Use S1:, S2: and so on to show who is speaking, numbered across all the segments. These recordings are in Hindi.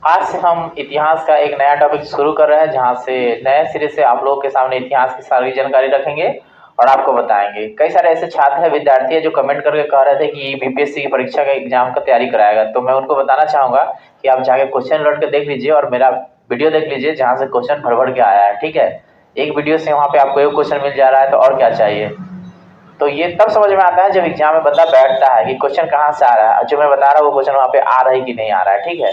S1: आज से हम इतिहास का एक नया टॉपिक शुरू कर रहे हैं, जहाँ से नए सिरे से आप लोगों के सामने इतिहास की सारी जानकारी रखेंगे और आपको बताएंगे। कई सारे ऐसे छात्र हैं, विद्यार्थी हैं जो कमेंट करके कह रहे थे कि बीपीएससी की परीक्षा का एग्जाम का तैयारी कराएगा। तो मैं उनको बताना चाहूँगा कि आप जाके क्वेश्चन लौट के देख लीजिए और मेरा वीडियो देख लीजिए, जहाँ से क्वेश्चन भर भर के आया है। ठीक है, एक वीडियो से वहाँ पे आपको एक क्वेश्चन मिल जा रहा है, तो और क्या चाहिए। तो ये तब समझ में आता है जब एग्जाम में बंदा बैठता है कि क्वेश्चन कहाँ से आ रहा है और जो मैं बता रहा हूँ वो क्वेश्चन वहाँ पे आ रहा है कि नहीं आ रहा है। ठीक है,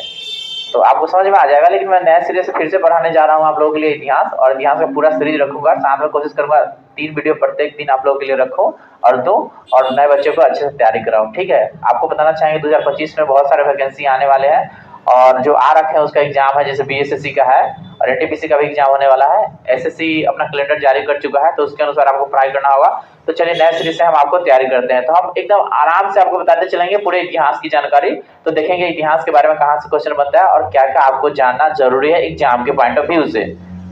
S1: तो आपको समझ में आ जाएगा। लेकिन मैं नए सिरे से फिर से पढ़ाने जा रहा हूँ आप लोगों के लिए इतिहास, और इतिहास का पूरा सीरीज रखूंगा। साथ में कोशिश करूंगा 3 वीडियो प्रत्येक दिन आप लोगों के लिए रखूं और दूं, और नए बच्चों को अच्छे से तैयारी कराऊं। ठीक है, आपको बताना चाहेंगे 2025 में बहुत सारे वैकेंसी आने वाले हैं, और जो आ रखे हैं उसका एग्जाम है, जैसे बीएसएससी का है और एनटीपीसी का भी एग्जाम होने वाला है। एसएससी अपना कैलेंडर जारी कर चुका है, तो उसके अनुसार आपको पढ़ाई करना होगा। तो चलिए नए सीरीज से हम आपको तैयारी करते हैं। तो हम एकदम आराम से आपको बताते चलेंगे पूरे इतिहास की जानकारी। तो देखेंगे इतिहास के बारे में कहाँ से क्वेश्चन बनता है और क्या क्या आपको जानना जरूरी है एग्जाम के पॉइंट ऑफ व्यू से।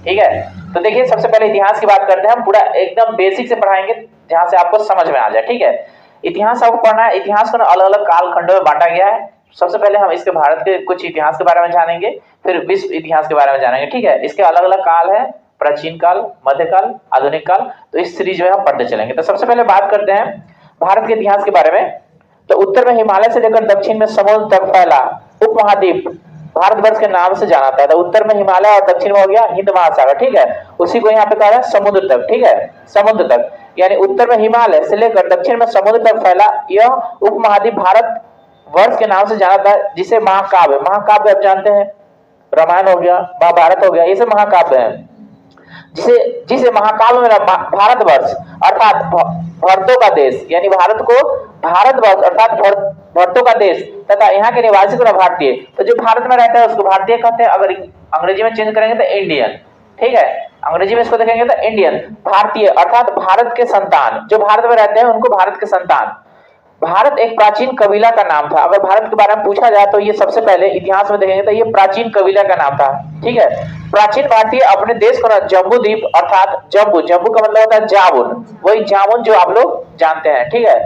S1: ठीक है, तो देखिए सबसे पहले इतिहास की बात करते हैं। हम पूरा एकदम बेसिक से पढ़ाएंगे जहाँ से आपको समझ में आ जाए। ठीक है, इतिहास आपको पढ़ना है। इतिहास को अलग अलग काल खंडों में बांटा गया है। सबसे पहले हम इसके भारत के कुछ इतिहास के बारे में जानेंगे, फिर विश्व इतिहास के बारे में जानेंगे। ठीक है, इसके अलग अलग काल है, प्राचीन काल, मध्यकाल, आधुनिक काल। तो इस सीरीज में हम पढ़ते चलेंगे। तो सबसे पहले बात करते हैं भारत के इतिहास के बारे में। तो उत्तर में हिमालय से लेकर दक्षिण में समुद्र तक फैला उपमहाद्वीप भारतवर्ष के नाम से जाना था। तो उत्तर में हिमालय और दक्षिण में हो गया हिंद महासागर। ठीक है, उसी को यहाँ पे कहा है समुद्र तक। ठीक है, समुद्र तक यानी उत्तर में हिमालय से लेकर दक्षिण में समुद्र तक फैला यह उपमहाद्वीप भारत वर्ष के नाम से जाना था, जिसे महाकाव्य, महाकाव्य आप जानते हैं, रामायण हो गया, महाभारत हो गया, ये सब महाकाव्य है। जिसे जिसे महाकाव्य में भारतवर्ष अर्थात भरतों का देश, यानी भारत को भारतवर्ष अर्थात भरतों का देश तथा यहाँ के निवासी को भारतीय। तो जो भारत में रहता है उसको भारतीय कहते हैं। अगर अंग्रेजी में चेंज करेंगे तो इंडियन। ठीक है, अंग्रेजी में इसको देखेंगे तो इंडियन। भारतीय अर्थात भारत के संतान, जो भारत में रहते हैं उनको भारत के संतान। भारत एक प्राचीन कबीला का नाम था। अगर भारत के बारे में पूछा जाए तो ये सबसे पहले इतिहास में देखेंगे तो ये प्राचीन कबीला का नाम था। ठीक है, प्राचीन भारतीय अपने देश को जम्बू द्वीप अर्थात जम्बू, जम्बू का मतलब होता है जामुन, वही जामुन जो आप लोग जानते हैं। ठीक है,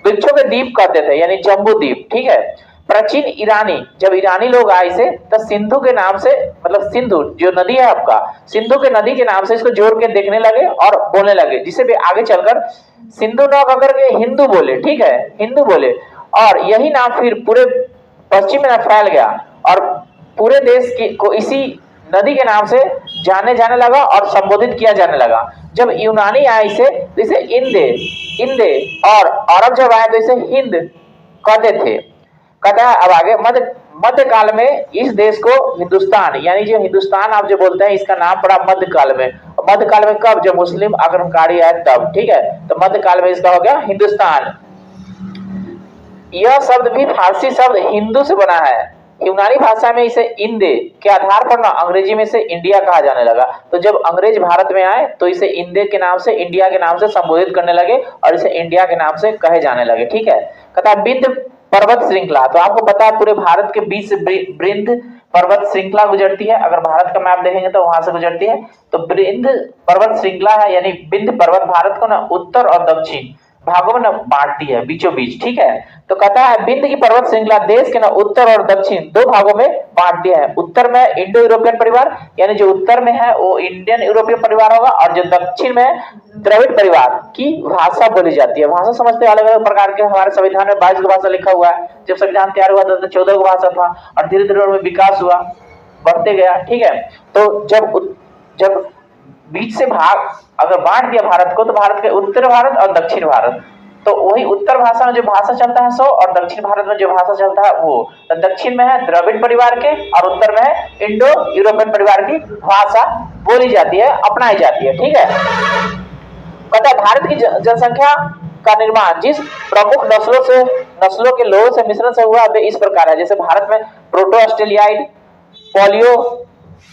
S1: वृक्षों के द्वीप कहते थे, यानी जम्बू द्वीप। ठीक है, प्राचीन ईरानी, जब ईरानी लोग आए से तो सिंधु के नाम से, मतलब सिंधु जो नदी है आपका, सिंधु के नदी के नाम से इसको जोड़ के देखने लगे और बोलने लगे, जिसे भी आगे चलकर सिंधु न कहकर के हिंदू बोले। ठीक है, हिंदू बोले, और यही नाम फिर पूरे पश्चिम में फैल गया और पूरे देश को इसी नदी के नाम से जाने जाने लगा और संबोधित किया जाने लगा। जब यूनानी आए इसे तो इसे इंदे, इंदे, और अरब जब आए तो इसे हिंद कहते थे। कहता है अब आगे मध्य काल में इस देश को हिंदुस्तान, यानी जो हिंदुस्तान आप जो बोलते हैं, इसका नाम पड़ा मध्य काल में। मध्य काल में कब? जब मुस्लिम आक्रमणकारी आए तब। ठीक है, तो मध्य काल में इसका हो गया हिंदुस्तान। यह शब्द भी फारसी शब्द हिंदू से बना है। यूनानी भाषा में इसे इंदे के आधार पर ना अंग्रेजी में इसे इंडिया कहा जाने लगा। तो जब अंग्रेज भारत में आए तो इसे इंदे के नाम से, इंडिया के नाम से संबोधित करने लगे और इसे इंडिया के नाम से कहे जाने लगे। ठीक है, कहता है विंध्य पर्वत श्रृंखला। तो आपको पता है पूरे भारत के बीच से विंध्य पर्वत श्रृंखला गुजरती है। अगर भारत का मैप देखेंगे तो वहां से गुजरती है। तो विंध्य पर्वत श्रृंखला है, यानी विंध्य पर्वत भारत को ना उत्तर और दक्षिण भागों में ना बांटती है, बीचों बीच। ठीक है, तो कहता है विंध्य की पर्वत श्रृंखला देश के ना उत्तर और दक्षिण 2 भागों में बांट दिया है। उत्तर में इंडो यूरोपियन परिवार, यानी जो उत्तर में है वो इंडियन यूरोपियन परिवार होगा, और जो दक्षिण में द्रविड़ परिवार की भाषा बोली जाती है। भाषा समझते अलग अलग प्रकार के। हमारे संविधान में 22 भाषा लिखा हुआ है। जब संविधान तैयार हुआ था तो 14 भाषा था, और धीरे धीरे उनमें विकास हुआ, बढ़ते गया। ठीक है, तो जब बीच से भाग अगर बांट दिया भारत को, तो भारत के उत्तर भारत और दक्षिण भारत, तो वही उत्तर भाषा में जो भाषा चलता है सो, और दक्षिण भारत में जो भाषा चलता है वो। तो दक्षिण में है द्रविड़ परिवार के और उत्तर में है इंडो यूरोपियन परिवार की भाषा बोली जाती है, अपनाई जाती है। ठीक है, कहता है भारत की जनसंख्या का निर्माण जिस प्रमुख नस्लों के लोगों से मिश्रण से हुआ वे इस प्रकार है। जैसे भारत में प्रोटो ऑस्ट्रेलियाइड, पोलियो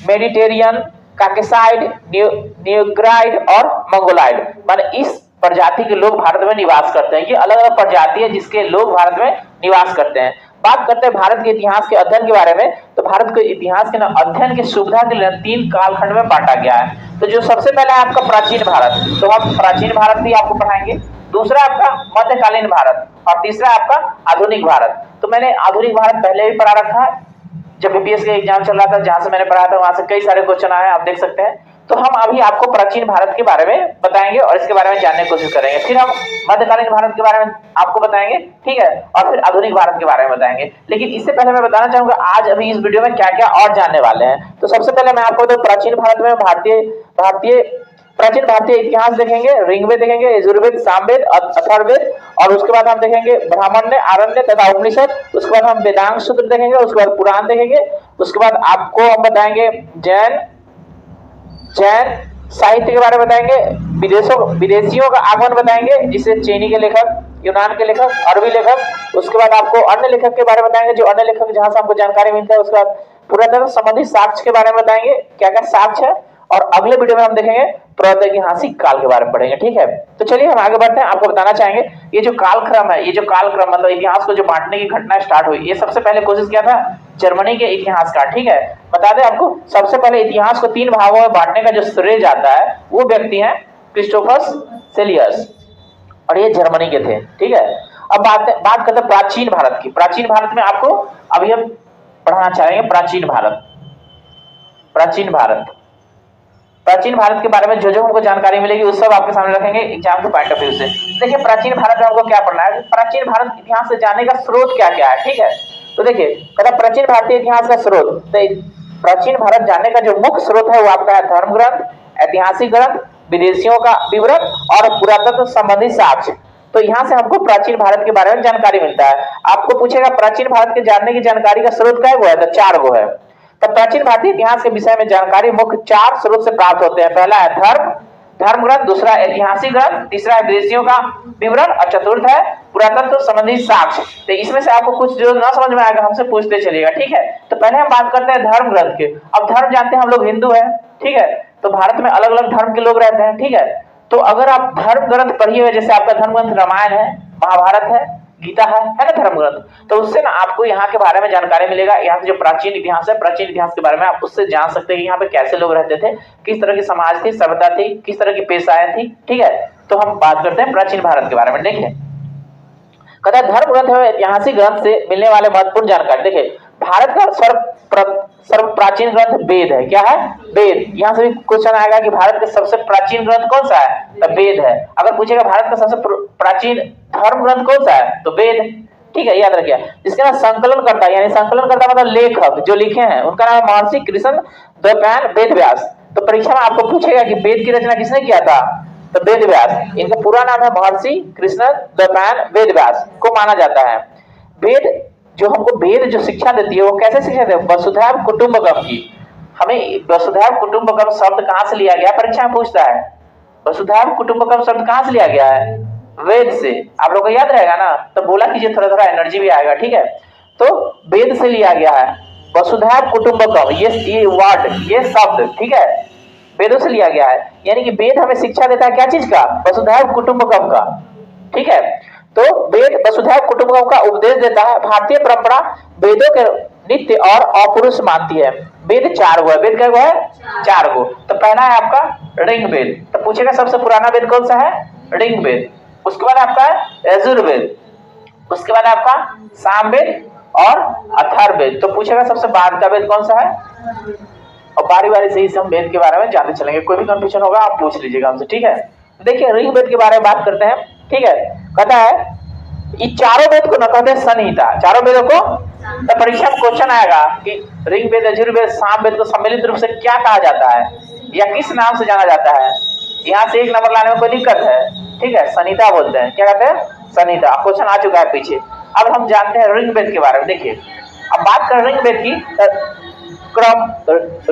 S1: मेडिटेरियन, काकेसाइड, न्यूग्राइड और मंगोलाइड, माने इस प्रजाति के लोग भारत में निवास करते हैं। ये अलग अलग प्रजाति है जिसके लोग भारत में निवास करते हैं। बात करते हैं भारत के इतिहास के अध्ययन के बारे में। तो भारत के इतिहास के अध्ययन की सुविधा के लिए 3 कालखंड में बांटा गया है। तो जो सबसे पहला है आपका प्राचीन भारत, तो हम प्राचीन भारत भी आपको पढ़ाएंगे। दूसरा आपका मध्यकालीन भारत, और तीसरा आपका आधुनिक भारत। तो मैंने आधुनिक भारत पहले भी पढ़ा रखा है, जब बीपीएससी का एग्जाम चल रहा था, जहां से मैंने पढ़ा था वहां से कई सारे क्वेश्चन आए, आप देख सकते हैं। तो हम अभी आपको प्राचीन भारत के बारे में बताएंगे और इसके बारे में जानने की कोशिश करेंगे। फिर हम मध्यकालीन भारत के बारे में आपको बताएंगे, ठीक है, और फिर आधुनिक भारत के बारे में बताएंगे। लेकिन इससे पहले मैं बताना चाहूंगा आज अभी इस वीडियो में क्या क्या और जानने वाले हैं। तो सबसे पहले मैं आपको तो प्राचीन भारत में प्राचीन भारतीय इतिहास देखेंगे, ऋग्वेद देखेंगे, यजुर्वेद, सामवेद, अथर्ववेद, और उसके बाद हम देखेंगे ब्राह्मण्य, आरण्य तथा उपनिषद। उसके बाद हम वेदांग सूत्र देखेंगे, उसके बाद पुराण देखेंगे, उसके बाद आपको हम बताएंगे जैन साहित्य के बारे में बताएंगे, विदेशियों का आगमन बताएंगे, जिसे चीनी के लेखक, यूनान के लेखक, अरबी लेखक। उसके बाद आपको अन्य लेखक के बारे में बताएंगे, जो अन्य लेखक जहां से हमको जानकारी मिलता है। उसके बाद पुरातत्व संबंधी साक्ष्य के बारे में बताएंगे, क्या क्या साक्ष्य है। और अगले वीडियो में हम देखेंगे प्रागैतिहासिक काल के बारे में पढ़ेंगे, ठीक है। तो चलिए हम आगे बढ़ते हैं। आपको बताना चाहेंगे ये जो कालक्रम है, ये जो कालक्रम मतलब इतिहास को जो बांटने की घटना स्टार्ट हुई, ये सबसे पहले कोशिश किया था जर्मनी के इतिहासकार, ठीक है। बता दें आपको, सबसे पहले इतिहास को 3 भागों में बांटने का जो श्रेय जाता है वो व्यक्ति हैं क्रिस्टोफर सेलियस, और ये जर्मनी के थे, ठीक है। अब बात करते हैं प्राचीन भारत की। प्राचीन भारत में आपको अभी हम पढ़ना चाहेंगे प्राचीन भारत प्राचीन भारत के बारे में जो हमको जानकारी मिलेगी उस सब आपके सामने रखेंगे एग्जाम के पॉइंट ऑफ व्यू से। देखिए प्राचीन भारत में हमको क्या पढ़ना है, प्राचीन भारत इतिहास से जानने का स्रोत क्या क्या है, ठीक है। तो देखिए कहता प्राचीन भारतीय इतिहास का स्रोत, तो प्राचीन भारत जानने का जो मुख्य स्रोत है वो आपका है धर्म ग्रंथ, ऐतिहासिक ग्रंथ, विदेशियों का विवरण और पुरातत्व संबंधी साक्ष्य। तो यहाँ से हमको प्राचीन भारत के बारे में जानकारी मिलता है। आपको पूछेगा प्राचीन भारत के जानने की जानकारी का स्रोत क्या है, तो 4 गो है। तो प्राचीन भारतीय इतिहास के विषय में जानकारी मुख्य 4 स्रोत से प्राप्त होते हैं। पहला है धर्म ग्रंथ, दूसरा ऐतिहासिक ग्रंथ, तीसरा है विदेशियों का विवरण, और चतुर्थ है पुरातत्व संबंधी साक्ष्य। तो इसमें से आपको कुछ जो ना समझ में आएगा हमसे पूछते चलिएगा, ठीक है। तो पहले हम बात करते हैं धर्म ग्रंथ की। अब धर्म जानते हैं हम लोग हिंदू है, ठीक है। तो भारत में अलग अलग धर्म के लोग रहते हैं, ठीक है। तो अगर आप धर्म ग्रंथ पढ़िए हुए, जैसे आपका धर्म ग्रंथ रामायण है, महाभारत है, गीता है ना धर्म ग्रंथ, तो उससे ना आपको यहाँ के बारे में जानकारी मिलेगा। यहाँ से जो प्राचीन इतिहास है, प्राचीन इतिहास के बारे में आप उससे जान सकते हैं यहाँ पे कैसे लोग रहते थे, किस तरह की समाज थी, सभ्यता थी, किस तरह की पेशाएं थी, ठीक है। तो हम बात करते हैं प्राचीन भारत के बारे में। देखिए कहता है धर्म ग्रंथ है ऐतिहासिक ग्रंथ से मिलने वाले महत्वपूर्ण जानकारी। देखिए भारत का सर्व प्राचीन ग्रंथ वेद है। क्या है? वेद। यहाँ से भी क्वेश्चन आएगा कि भारत का सबसे प्राचीन ग्रंथ कौन सा है, तो वेद है। अगर पूछेगा भारत का सबसे प्राचीन धर्म ग्रंथ कौन सा है, तो वेद, ठीक है, याद रखिए। जिसका नाम संकलन करता है, यानी संकलन करता मतलब लेखक जो लिखे हैं, उनका नाम महर्षि कृष्ण द्वैपायन वेद व्यास। तो परीक्षा में आपको पूछेगा कि वेद की रचना किसने किया था, तो वेद व्यास। इनका पूरा नाम है महर्षि कृष्ण द्वैपायन वेद व्यास को माना जाता है। वेद जो हमको वेद जो शिक्षा देती है वो कैसे शिक्षा देती है, वसुधैव कुटुंबकम की। हमें वसुधैव कुटुंबकम शब्द कहां से लिया गया, परीक्षा में पूछता है। वसुधैव कुटुंबकम शब्द कहां से लिया गया है, वेद से। आप लोगों को याद रहेगा ना, तो बोला कीजिए, थोड़ा थोड़ा एनर्जी भी आएगा, ठीक है। तो वेद से लिया गया है वसुधैव कुटुंबकम, ये वर्ड, ये शब्द, ठीक है, वेदों से लिया गया है। यानी कि वेद हमें शिक्षा देता है क्या चीज का, वसुधैव कुटुंबकम का, ठीक है। तो वेद वसुधैव कुटुंबकम का उपदेश देता है। भारतीय परंपरा वेदों के नित्य और अपौरुष मानती है। वेद 4 गो है। वेद क्या गो है, 4 गो। तो पहला है आपका ऋग्वेद। तो पूछेगा सबसे पुराना वेद कौन सा है, ऋग्वेद। उसके बाद आपका है यजुर्वेद, उसके बाद आपका सामवेद और अथर्ववेद। तो पूछेगा सबसे बाद का वेद कौन सा है, और बारी बारी से ही हम वेद के बारे में जानते चलेंगे। कोई भी कंफ्यूजन होगा आप पूछ लीजिएगा हमसे, ठीक है। देखिए ऋग्वेद के बारे में बात करते हैं, ठीक है। कहता है ये चारों वेद को न कहते हैं संहिता, चारों वेदों को। तो परीक्षा में क्वेश्चन आएगा कि ऋग्वेद, यजुर्वेद, सामवेद को सम्मिलित रूप से क्या कहा जाता है या किस नाम से जाना जाता है। यहाँ से 1 नंबर लाने में कोई दिक्कत है, ठीक है, संहिता बोलते हैं। क्या कहते हैं, संहिता। क्वेश्चन आ चुका है पीछे। अब हम जानते हैं ऋग्वेद के बारे में। देखिए अब बात कर ऋग्वेद की,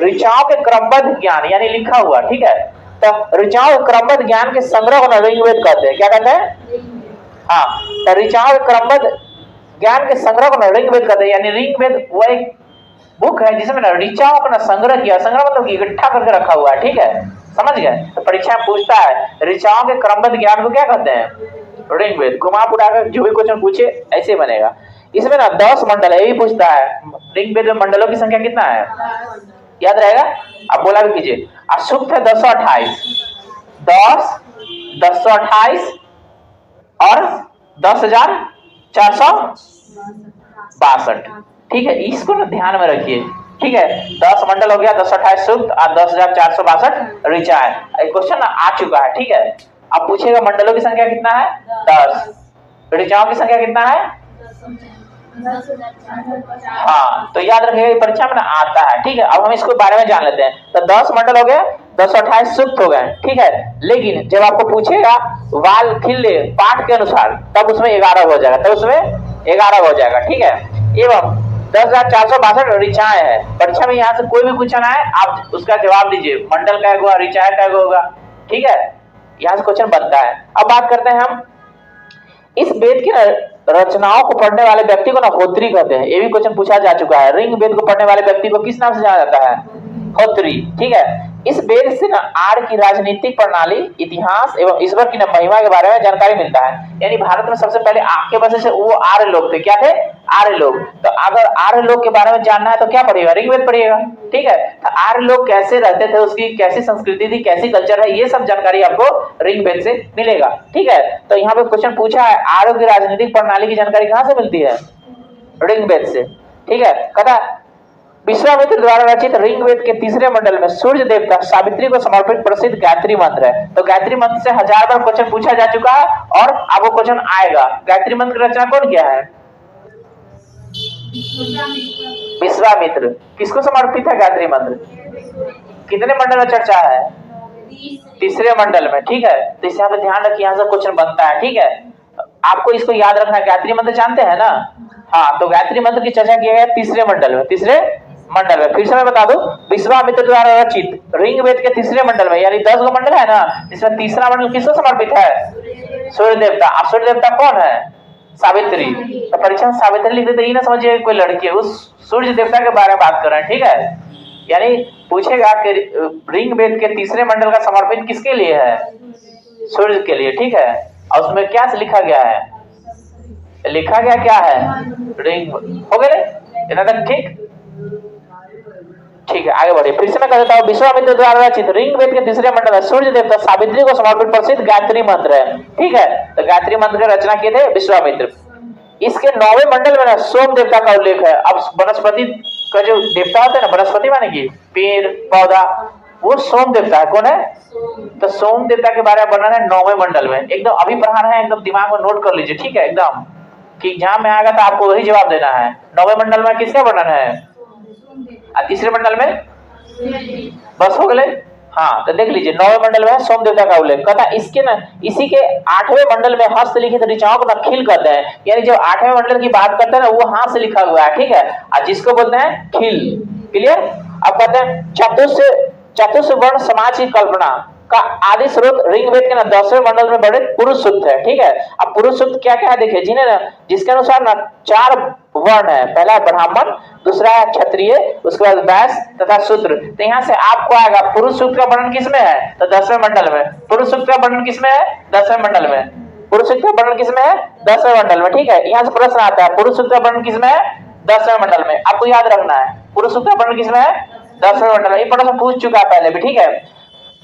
S1: ऋचाओं के क्रमबद्ध ज्ञान यानी लिखा हुआ, ठीक है। तो ऋचाओं के क्रमबद्ध ज्ञान के संग्रह को ऋग्वेद कहते हैं। क्या कहते हैं, हाँ, तो ऋचाओं के क्रमबद्ध ज्ञान के संग्रह को ऋग्वेद कहते हैं। यानी ऋग्वेद वो एक बुक है जिसमें ना ऋचाओं का संग्रह किया, संग्रह मतलब इकट्ठा करके रखा हुआ है, ठीक है, समझ गए। तो परीक्षा में पूछता है ऋचाओं के क्रमबद्ध ज्ञान को क्या कहते हैं, ऋग्वेद। घुमा पुरा कर जो भी क्वेश्चन पूछे ऐसे बनेगा। इसमें ना 10 मंडल है, ये भी पूछता है ऋग्वेद में मंडलों की संख्या कितना है, याद रहेगा। अब बोला भी कीजिए, सूक्त है 1028, 10,1028 और 10,462, ठीक है, इसको ना ध्यान में रखिए। ठीक है, 10 मंडल हो गया, 1028 सूक्त और 10,462 ऋचाएं। क्वेश्चन आ चुका है। ठीक है, अब पूछेगा मंडलों की संख्या कितना है? 10। ऋचाओं की संख्या कितना है? हाँ, तो याद रखिएगा परीक्षा में ना आता है। ठीक है, अब हम इसको बारे में जान लेते हैं। तो 10 मंडल हो गए, 1028 सूक्त हो गए। ठीक है, लेकिन जब आपको पूछेगा वाल खिल्ले पाठ के अनुसार, तब उसमें 11 हो जाएगा, तब उसमें 11 हो जाएगा। ठीक है, एवं 10,462 ऋचाएं है। परीक्षा में यहाँ से कोई भी क्वेश्चन आए, आप उसका जवाब दीजिए, मंडल का होगा, ऋचाएं का होगा। ठीक है, यहाँ से क्वेश्चन बनता है। अब बात करते हैं हम इस वेद की रचनाओं को पढ़ने वाले व्यक्ति को ना होत्री कहते हैं। ये भी क्वेश्चन पूछा जा चुका है। ऋग वेद को पढ़ने वाले व्यक्ति को किस नाम से जाना जाता है? होत्री। ठीक है, इस वेद से ना आर्य की राजनीतिक प्रणाली, इतिहास एवं ईश्वर की ना महिमा के बारे में जानकारी मिलता है। यानी भारत में सबसे पहले आपके वजह से वो आर्य लोग थे। क्या थे? आर्य लोग। तो अगर आर्य लोग के बारे में जानना है तो क्या पढ़िएगा? ऋग्वेद पढ़िएगा। ठीक है, तो आर्य लोग कैसे रहते थे, उसकी कैसी संस्कृति थी, कैसी कल्चर है, ये सब जानकारी आपको ऋग्वेद से मिलेगा। ठीक है, तो यहाँ पे क्वेश्चन पूछा है आर्य की राजनीतिक प्रणाली की जानकारी कहाँ से मिलती है? ऋग्वेद से। ठीक है, कथा विश्वामित्र द्वारा रचित ऋग्वेद के तीसरे मंडल में सूर्य देवता सावित्री को समर्पित प्रसिद्ध गायत्री मंत्र है। तो गायत्री मंत्र से 1000 बार क्वेश्चन पूछा जा चुका है और आपको क्वेश्चन आएगा। गायत्री मंत्र की रचना कौन किया है? विश्वामित्र। किसको समर्पित है गायत्री मंत्र? कितने मंडल में चर्चा है? तीसरे मंडल में। ठीक है, तो इसे आप ध्यान रखिए, यहाँ से क्वेश्चन बनता है। ठीक है, आपको इसको याद रखना है। गायत्री मंत्र जानते हैं ना? हाँ, तो गायत्री मंत्र की चर्चा किया गया तीसरे मंडल में। तीसरे मंडल में फिर से मैं बता दूं, विश्वामित्र द्वारा रचित ऋग्वेद के तीसरे मंडल में, यानी 10 मंडल है ना, जिसमें तीसरा मंडल किसको समर्पित है? सूर्य देवता। अब सूर्य देवता कौन है? सावित्री। तो परीक्षा में सावित्री लिख देते, ये ना समझिए कोई लड़की है, उस सूर्य देवता के बारे में बात कर रहे हैं। ठीक है, यानी पूछेगा कि ऋग्वेद के तीसरे मंडल का समर्पित किसके लिए है? सूर्य के लिए। ठीक है, और उसमें क्या लिखा गया है? लिखा गया क्या है? रिंग। हो गए इतना तक? ठीक, ठीक है, आगे बढ़िए। फिर से मैं कह देता हूँ, विश्वामित्र द्वारा रचित ऋग्वेद के तीसरे मंडल में सूर्य देवता सावित्री को समर्पित प्रसिद्ध गायत्री मंत्र है। ठीक है, तो गायत्री मंत्र की रचना किए थे विश्वामित्र। इसके 9वें मंडल में ना सोम देवता का उल्लेख है। अब वनस्पति का जो देवता होता है ना, वनस्पति माने की पेड़ पौधा, वो सोम देवता है। कौन है? तो सोम देवता के बारे में वर्णन है 9वें मंडल में। एकदम अभी पढ़ाना है, एकदम दिमाग में नोट कर लीजिए। ठीक है, एकदम कि एग्जाम में आएगा तो आपको वही जवाब देना है। 9वें मंडल में किसका वर्णन है? और तीसरे मंडल में? बस हो गए। हाँ, तो देख लीजिए 9वें मंडल में सोम देवता का उल्लेख कहता है। इसके ना इसी के 8वें मंडल में हस्तलिखित ऋचाओं को नखिल कहते हैं। यानी जब 8वें मंडल की बात करते हैं ना, वो हाथ से लिखा हुआ है। ठीक है, और जिसको बोलते हैं खिल। क्लियर? अब कहते हैं चतुर्थ वर्ण समाज की कल्पना का आदि स्रोत ऋग्वेद के ना 10वें मंडल में बड़े पुरुष सूक्त है। ठीक है, अब पुरुष सूक्त क्या क्या है देखिए, जिन्हें ना जिसके अनुसार ना 4 वर्ण है। पहला है ब्राह्मण, दूसरा है क्षत्रिय, उसके बाद वैश्य तथा शूद्र। तो यहाँ से आपको आएगा पुरुष सूक्त का वर्णन किसमें है? तो 10वें मंडल में। पुरुष सूक्त का वर्णन किसमें है? 10वें मंडल में। पुरुष सूक्त का वर्णन किसमें है? 10वें मंडल में। ठीक है, यहाँ से प्रश्न आता है पुरुष सूक्त का वर्णन किसमें है? 10वें मंडल में। आपको याद रखना है पुरुष सूक्त का वर्णन किसमें है? 10वें मंडल में। ये प्रश्न पूछ चुका है पहले भी। ठीक है,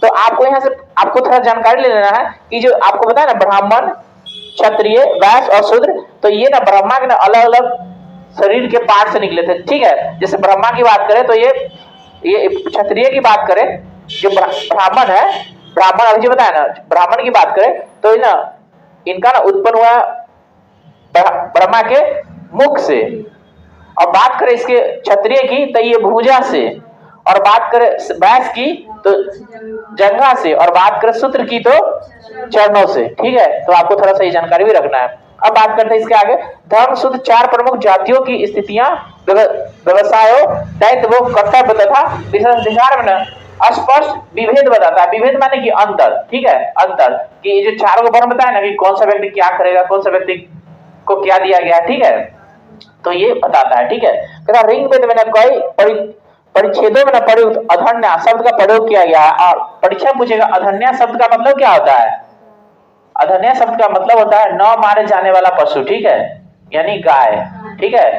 S1: तो आपको यहाँ से आपको थोड़ा जानकारी ले लेना है कि जो आपको बताया ना ब्राह्मण, क्षत्रिय, वैश्य और शूद्र, तो ये ना ब्रह्मा के ना अलग अलग शरीर के पार्ट से निकले थे। ठीक है, जैसे ब्रह्मा की बात करें तो ये क्षत्रिय की बात करें, जो ब्राह्मण है, ब्राह्मण अभी जो बताया ना, ब्राह्मण की बात करें तो ना इनका ना उत्पन्न हुआ ब्रह्मा के मुख से। और बात करें इसके क्षत्रिय की तो ये भुजा से, और बात करें वैश्य की तो जंघा से, और बात करें शूद्र की तो चरणों से। ठीक है, तो आपको थोड़ा सा ये जानकारी भी रखना है। अब बात करते हैं इसके आगे। धर्म शुद्ध 4 प्रमुख जातियों की स्थितियां, व्यवसायों, दायित्व, कर्तव्य तथा विशेषाधिकार में स्पष्ट विभेद बताता है। विभेद माने कि अंतर। ठीक है, अंतर कि जो 4 को वर्ण बताया ना कि कौन सा व्यक्ति क्या करेगा, कौन सा व्यक्ति को क्या दिया गया। ठीक है, तो ये बताता है। ठीक है, ऋग्वेद में कई परिच्छेदों में प्रयुक्त अधन्या शब्द का प्रयोग किया गया है। और परीक्षा पूछेगा अधन्या शब्द का मतलब क्या होता है? अधन्या शब्द का मतलब होता है न मारे जाने वाला पशु। ठीक है, यानी गाय। ठीक है,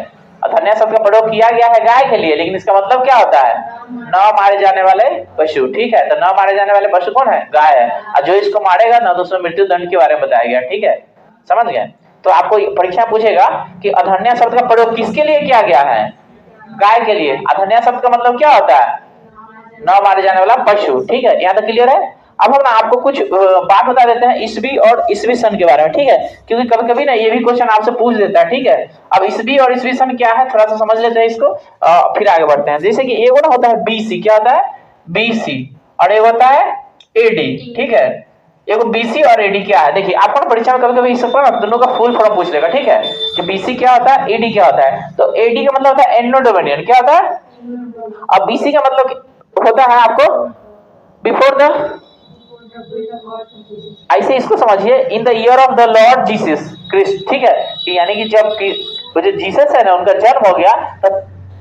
S1: अधन्या शब्द का प्रयोग किया गया है गाय के लिए, लेकिन इसका मतलब क्या होता है? न मारे जाने वाले पशु। ठीक है, तो न मारे जाने वाले पशु कौन है? गाय है। और जो इसको मारेगा ना तो उसमें मृत्यु दंड के बारे में बताया गया। ठीक है, समझ गए? तो आपको परीक्षा पूछेगा कि अधन्या शब्द का प्रयोग किसके लिए किया गया है? गाय के लिए। अधन्या शब्द का मतलब क्या होता है? न मारे जाने वाला पशु। ठीक है, यहाँ तक क्लियर है। अब हम ना आपको कुछ बात बता देते हैं ईस्वी और ईस्वी सन के बारे में। ठीक है, क्योंकि कभी कभी ना ये भी क्वेश्चन आपसे पूछ देता है। ठीक है, अब ईस्वी और ईस्वी सन क्या है थोड़ा सा समझ लेते हैं इसको, फिर आगे बढ़ते हैं। जैसे कि एक ना होता है बीसी, क्या होता है? बीसी, और एक होता है एडी। ठीक है, एक बीसी और एडी क्या है? देखिए आपको ना परीक्षा में कभी कभी इस पर दोनों का फुल फॉर्म पूछ लेगा। ठीक है, कि बीसी क्या होता है, एडी क्या होता है। तो एडी का मतलब होता है एनो डोमिनियन, क्या होता है? अब बीसी का मतलब होता है आपको बिफोर द, ऐसे इसको समझिए, in the year of the Lord Jesus Christ. ठीक है, कि यानी कि जब जो जीसस है ना उनका जन्म हो गया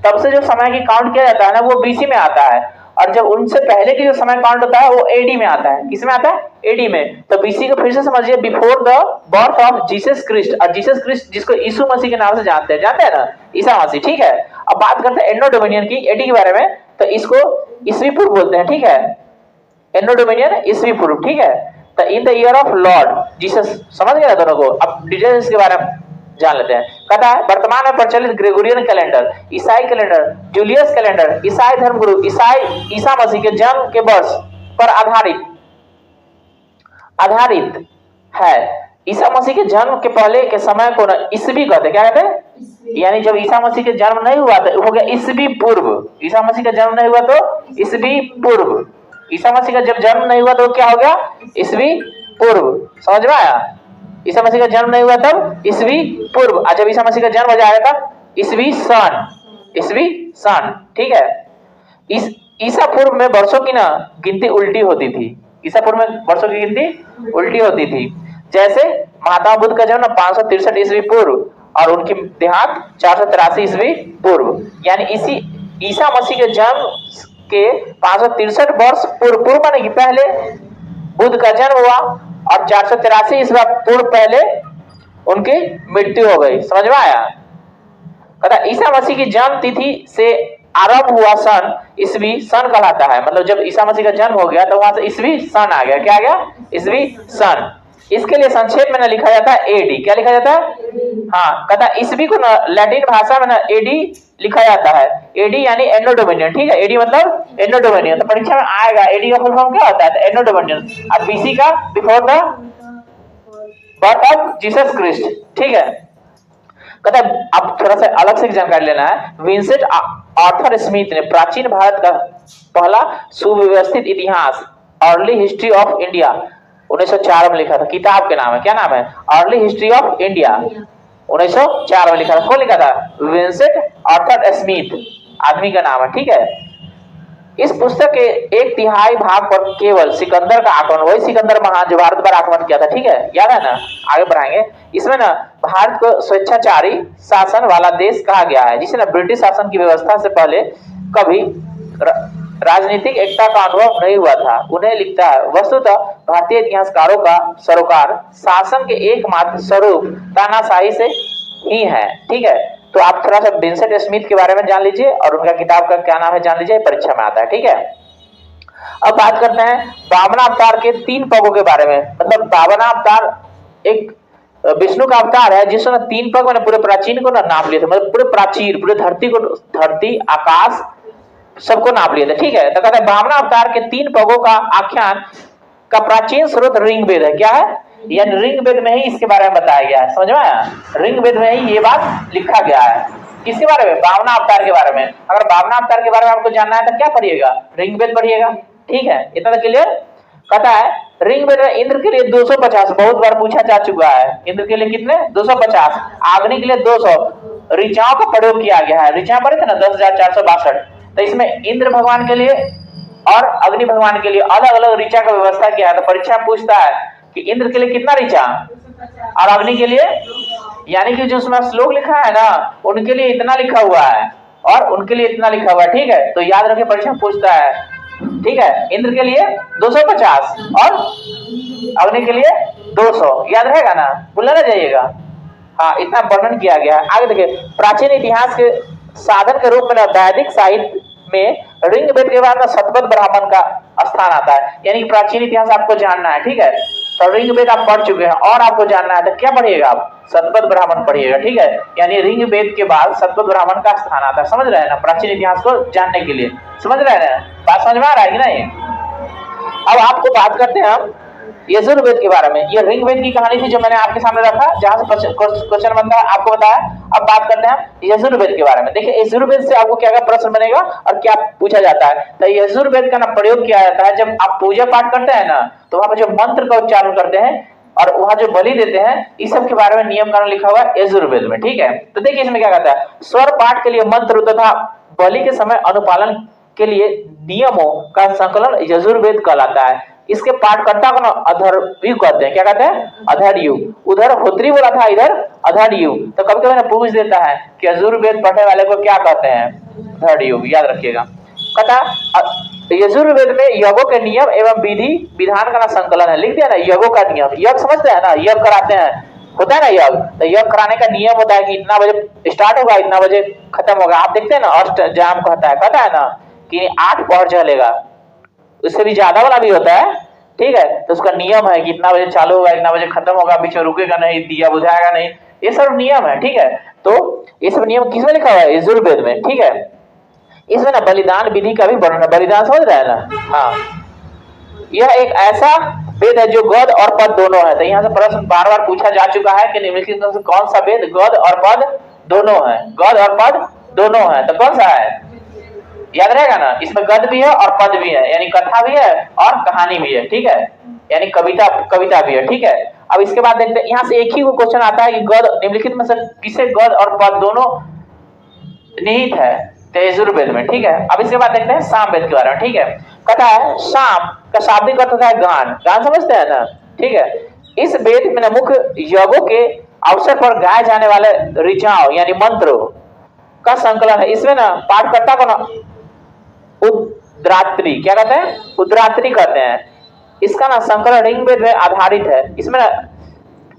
S1: तब से जो समय की काउंट किया जाता है ना वो बीसी में आता है, और जब उनसे पहले की जो समय काउंट होता है वो एडी में आता है। किस में आता है? एडी में। तो बीसी को फिर से समझिए, before the birth of Jesus Christ. और जीसस क्रिस्ट जिसको यीशु मसीह के नाम से जानते हैं ना, ईसा मसीह। ठीक है, अब बात करते हैं एनो डोमिनियन की, एडी के बारे में। तो इसको ईसवी पूर्व बोलते हैं। ठीक है, एनो डोमिनियन ईसवी पूर्व। ठीक है, तो इन the year of Lord Jesus, समझ गए ना दोनों को। अब डिटेल्स के बारे में जान लेते हैं। कहता है वर्तमान में प्रचलित ग्रेगोरियन कैलेंडर, ईसाई कैलेंडर, जूलियस कैलेंडर, ईसाई धर्मगुरु ईसा मसीह के जन्म के वर्ष पर आधारित है। ईसा मसीह के जन्म के पहले के समय को ना ईसवी कहते हैं। क्या कहते हैं? यानी जब ईसा मसीह के जन्म नहीं हुआ तो हो गया ईसवी पूर्व। ईसा मसीह का जन्म नहीं हुआ तो ईसवी पूर्व। ईसा मसीह का जब जन्म नहीं हुआ तो क्या हो गया? ईसवी पूर्व। समझ में आया? ईसा मसीह का जन्म नहीं हुआ तब ईसवी पूर्व, और जब ईसा मसीह का जन्म हो जाएगा तब ईसवी सन। ईसवी सन। ठीक है, इस ईसा पूर्व में वर्षों की ना गिनती उल्टी होती थी। ईसा पूर्व में वर्षों की गिनती उल्टी होती थी। जैसे महात्मा बुद्ध का जन्म 563 ईस्वी पूर्व और उनकी देहांत 483 ईस्वी पूर्व। यानी इसी ईसा मसीह के जन्म के 563 वर्ष पूर्व माने कि पहले बुद्ध का जन्म हुआ, और 483 ईस्वी पूर्व पहले उनकी मृत्यु हो गई। समझ में आया? कहता ईसा मसीह की जन्म तिथि से आरंभ हुआ सन ईसवी सन कहलाता है। मतलब जब ईसा मसीह का जन्म हो गया तो वहां से ईसवी सन आ गया। क्या आ गया? ईसवी सन। इसके लिए संक्षेप में ना लिखा जाता है एडी। क्या लिखा जाता है? हाँ, कहता ईसवी को ना लैटिन भाषा में ना एडी लिखा जाता है। एडी यानी एनो डोमिनियन। ठीक है, एडी मतलब एनो डोमिनियन। तो परीक्षा में आएगा एडी का फुल फॉर्म क्या होता है? तो एनो डोमिनियन। और बीसी का before the birth of Jesus Christ. ठीक है, कहता है अब थोड़ा सा अलग से जानकारी लेना है। विंसेंट आर्थर स्मिथ ने प्राचीन भारत का पहला सुव्यवस्थित इतिहास अर्ली हिस्ट्री ऑफ इंडिया 1904 में लिखा था। किताब के नाम है, क्या नाम है? अर्ली हिस्ट्री ऑफ इंडिया 1904 में लिखा था। कौन लिखा था? विंसेंट आर्थर स्मिथ आदमी का नाम है। ठीक है, इस पुस्तक के 1/3 भाग पर केवल सिकंदर का आक्रमण, वही सिकंदर महान जो भारत पर आक्रमण किया था। ठीक है, याद है ना? आगे बढ़ाएंगे। इसमें ना भारत को स्वेच्छाचारी शासन वाला देश कहा गया है, जिसे ना ब्रिटिश शासन की व्यवस्था से पहले कभी राजनीतिक एकता का अनुभव नहीं हुआ था। उन्हें लिखता है वस्तुतः भारतीय इतिहासकारों का सरोकार शासन के एकमात्र स्वरूप तानाशाही से ही है। ठीक है, तो आप थोड़ा सा विंसेंट स्मिथ के बारे में जान लीजिए और उनका किताब का क्या नाम है जान लीजिए, परीक्षा में आता है। ठीक है, अब बात करते हैं वामनावतार के 3 पगों के बारे में। मतलब वामनावतार एक विष्णु का अवतार है जिसने 3 पग में पूरे प्राचीन को ना नाप लिए थे। मतलब पूरे प्राचीन, पूरे धरती आकाश सबको नाप लिए थे। ठीक है, तो कहते हैं वामना अवतार के 3 पगों का आख्यान का प्राचीन स्रोत ऋग्वेद है। क्या है? यानी ऋग्वेद में ही इसके बारे में बताया गया है। समझ में आया? ऋग्वेद में ही ये बात लिखा गया है। किसके बारे में? वामना अवतार के बारे में। अगर वामना अवतार के बारे में आपको जानना है तो क्या पढ़िएगा? ऋग्वेद पढ़िएगा। ठीक है, इतना तो क्लियर। कहता है ऋग्वेद में इंद्र के लिए 250, बहुत बार पूछा जा चुका है। इंद्र के लिए कितने? 250, अग्नि के लिए 200, ऋचाओं का प्रयोग किया गया है। ऋचा पढ़े थे ना 10,462। तो इसमें इंद्र भगवान के लिए और अग्नि भगवान के लिए अलग अलग ऋचा का व्यवस्था किया है। तो परीक्षा पूछता है कि इंद्र के लिए कितना ऋचा और अग्नि के लिए, यानी कि जो उसमें श्लोक लिखा है ना उनके लिए इतना लिखा हुआ है और उनके लिए इतना लिखा हुआ है। ठीक है, तो याद रखिए परीक्षा पूछता है। ठीक है, इंद्र के लिए 250 और अग्नि के लिए 200, याद रहेगा ना, भूलना ना जाइएगा। हाँ, इतना वर्णन किया गया है। आगे देखिए, प्राचीन इतिहास के साधन के रूप में वैदिक साहित्य में ऋग्वेद के बाद शतपथ ब्राह्मण का स्थान आता है। यानी प्राचीन इतिहास आपको जानना है। ठीक है, रिंग वेद आप पढ़ चुके हैं और आपको जानना है तो क्या पढ़िएगा आप? शतपथ ब्राह्मण पढ़िएगा, ठीक है। यानी रिंग वेद के बाद शतपथ ब्राह्मण का स्थान आता है, समझ रहे हैं ना, प्राचीन इतिहास को जानने के लिए। समझ रहे हैं ना, बात समझ में आ रहा है कि नहीं? अब आपको बात करते हैं हम यजुर्वेद के बारे में। ये रिंग वेद की कहानी थी जो मैंने आपके सामने रखा, जहां से क्वेश्चन बनता है आपको बताया। अब बात करते हैं यजुर्वेद के बारे में। देखिए यजुर्वेद से आपको क्या क्या प्रश्न बनेगा और क्या पूछा जाता है। तो यजुर्वेद का ना प्रयोग किया जाता है जब आप पूजा पाठ करते हैं ना, तो वहां पर जो मंत्र का उच्चारण करते हैं और वहां जो बलि देते हैं, इस सब के बारे में नियम कानून लिखा हुआ है यजुर्वेद में, ठीक है। तो देखिए इसमें क्या कहता है, स्वर पाठ के लिए मंत्र तथा बलि के समय अनुपालन के लिए नियमों का संकलन यजुर्वेद कहलाता है। इसके पाठकर्ता को अधर्व्यु कहते हैं। क्या कहते हैं? अधर्व्यु। उधर होत्री बोला था, इधर अधर्व्यु। तो कभी कभी ना पूछ देता है कि यजुर्वेद पढ़ने वाले को क्या कहते हैं? अधर्व्यु, याद रखिएगा। कहता यजुर्वेद में यज्ञों के नियम एवं विधि विधान का संकलन है। लिख दिया ना, यज्ञों का नियम। यज्ञ समझते हैं ना, यज्ञ कराते हैं, होता है ना यज्ञ। तो यज्ञ कराने का नियम होता है कि इतना बजे स्टार्ट होगा, इतना बजे खत्म होगा। आप देखते हैं ना अष्टजाम कहता है ना कि 8 पहर चलेगा, उससे भी ज्यादा वाला भी होता है, ठीक है। तो उसका नियम है कि इतना बजे चालू होगा, इतना बजे खत्म होगा, बीच में रुकेगा नहीं, दिया बुझाएगा नहीं, ये सब नियम है, ठीक है। तो ये सब नियम किसमें लिखा हुआ है? यजुर्वेद में, ठीक है। इसमें ना बलिदान विधि का भी वर्णन है। बलिदान समझ रहे हैं ना? हाँ, यह एक ऐसा वेद है जो गद और पद दोनों है। तो यहाँ से प्रश्न बार बार पूछा जा चुका है कि निम्नलिखित में से कौन सा वेद गद और पद दोनों है? गद और पद दोनों है, तो कौन सा है? याद रहेगा ना, इसमें गद भी है और पद भी है, यानी कथा भी है और कहानी भी है, ठीक है। यानी कविता भी है, ठीक है। अब इसके बाद देखते हैं, यहाँ से एक ही क्वेश्चन आता है कि गद निम्नलिखित में से किसे गद और पद दोनों निहित है? तो यजुर्वेद में, ठीक है। अब इसके बाद देखते हैं सामवेद के बारे में, ठीक है। कहता है साम का शाब्दिक अर्थ होता है गान। गान समझते हैं ना, ठीक है। इस वेद में मुख्य यज्ञों के अवसर पर गाए जाने वाले ऋचाओं यानी मंत्रों का संकलन है। इसमें ना पाठकर्ता को ना उद्रात्री, क्या कहते हैं? उद्रात्री कहते हैं। इसका ना संकलन ऋग्वेद में आधारित है। इसमें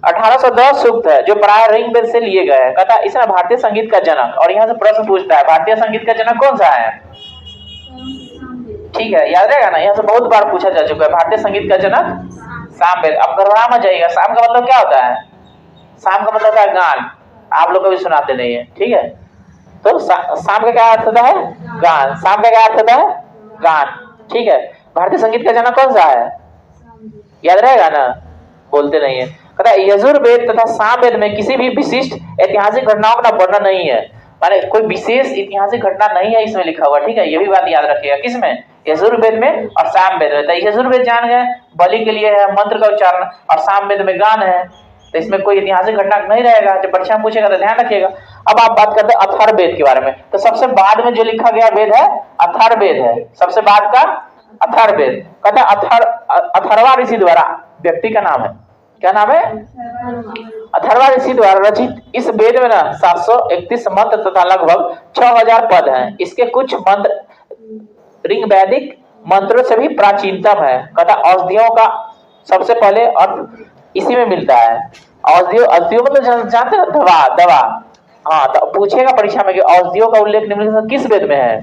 S1: 1810 सूक्त है जो प्राय ऋग्वेद से लिए गए हैं। कहता है इसमें भारतीय संगीत का जनक, और यहाँ से प्रश्न पूछता है भारतीय संगीत का जनक कौन सा है? ठीक है, याद रहेगा ना, यहाँ से बहुत बार पूछा जा चुका है। भारतीय संगीत का जनक सामवेद। अब गड़बड़ा मत जाइएगा, साम का मतलब क्या होता है? साम का मतलब है गान। आप लोग कभी सुनाते नहीं है, ठीक है। तो साम का क्या अर्थ होता है? गान। साम का क्या अर्थ होता है? गान, ठीक है। भारतीय संगीत का जनक कौन सा है? याद रहेगा ना, बोलते नहीं है। कहता है यजुर्वेद तथा सामवेद में किसी भी विशिष्ट ऐतिहासिक घटनाओं का वर्णन नहीं है, माने कोई विशेष ऐतिहासिक घटना नहीं है इसमें लिखा हुआ, ठीक है। ये भी बात याद रखिएगा। किसमें? यजुर्वेद में और सामवेद में। तो यजुर्वेद जान गए बलि के लिए है, मंत्र का उच्चारण, और सामवेद में गान है, तो इसमें कोई ऐतिहासिक घटना नहीं रहेगा। जब परीक्षा में पूछेगा तो ध्यान रखिएगा। अब आप बात करते हैं अथर्ववेद के बारे में। तो सबसे बाद में जो लिखा गया वेद है अथर्ववेद है, सबसे बाद का अथर्ववेद। कहते हैं अथर्वा ऋषि द्वारा, व्यक्ति का नाम है, क्या नाम है? अथर्वा ऋषि द्वारा रचित इस वेद में ना 731 मंत्र तथा लगभग 6000 पद हैं। इसके कुछ मंत्र ऋग्वैदिक मंत्रों से भी प्राचीनतम है। कहता औषधियों का सबसे पहले अर्थ इसी में मिलता है। औषधियों मतलब जानते हैं दवा। हाँ, तो पूछेगा परीक्षा में कि औषधियों का उल्लेख निम्नलिखित किस वेद में है?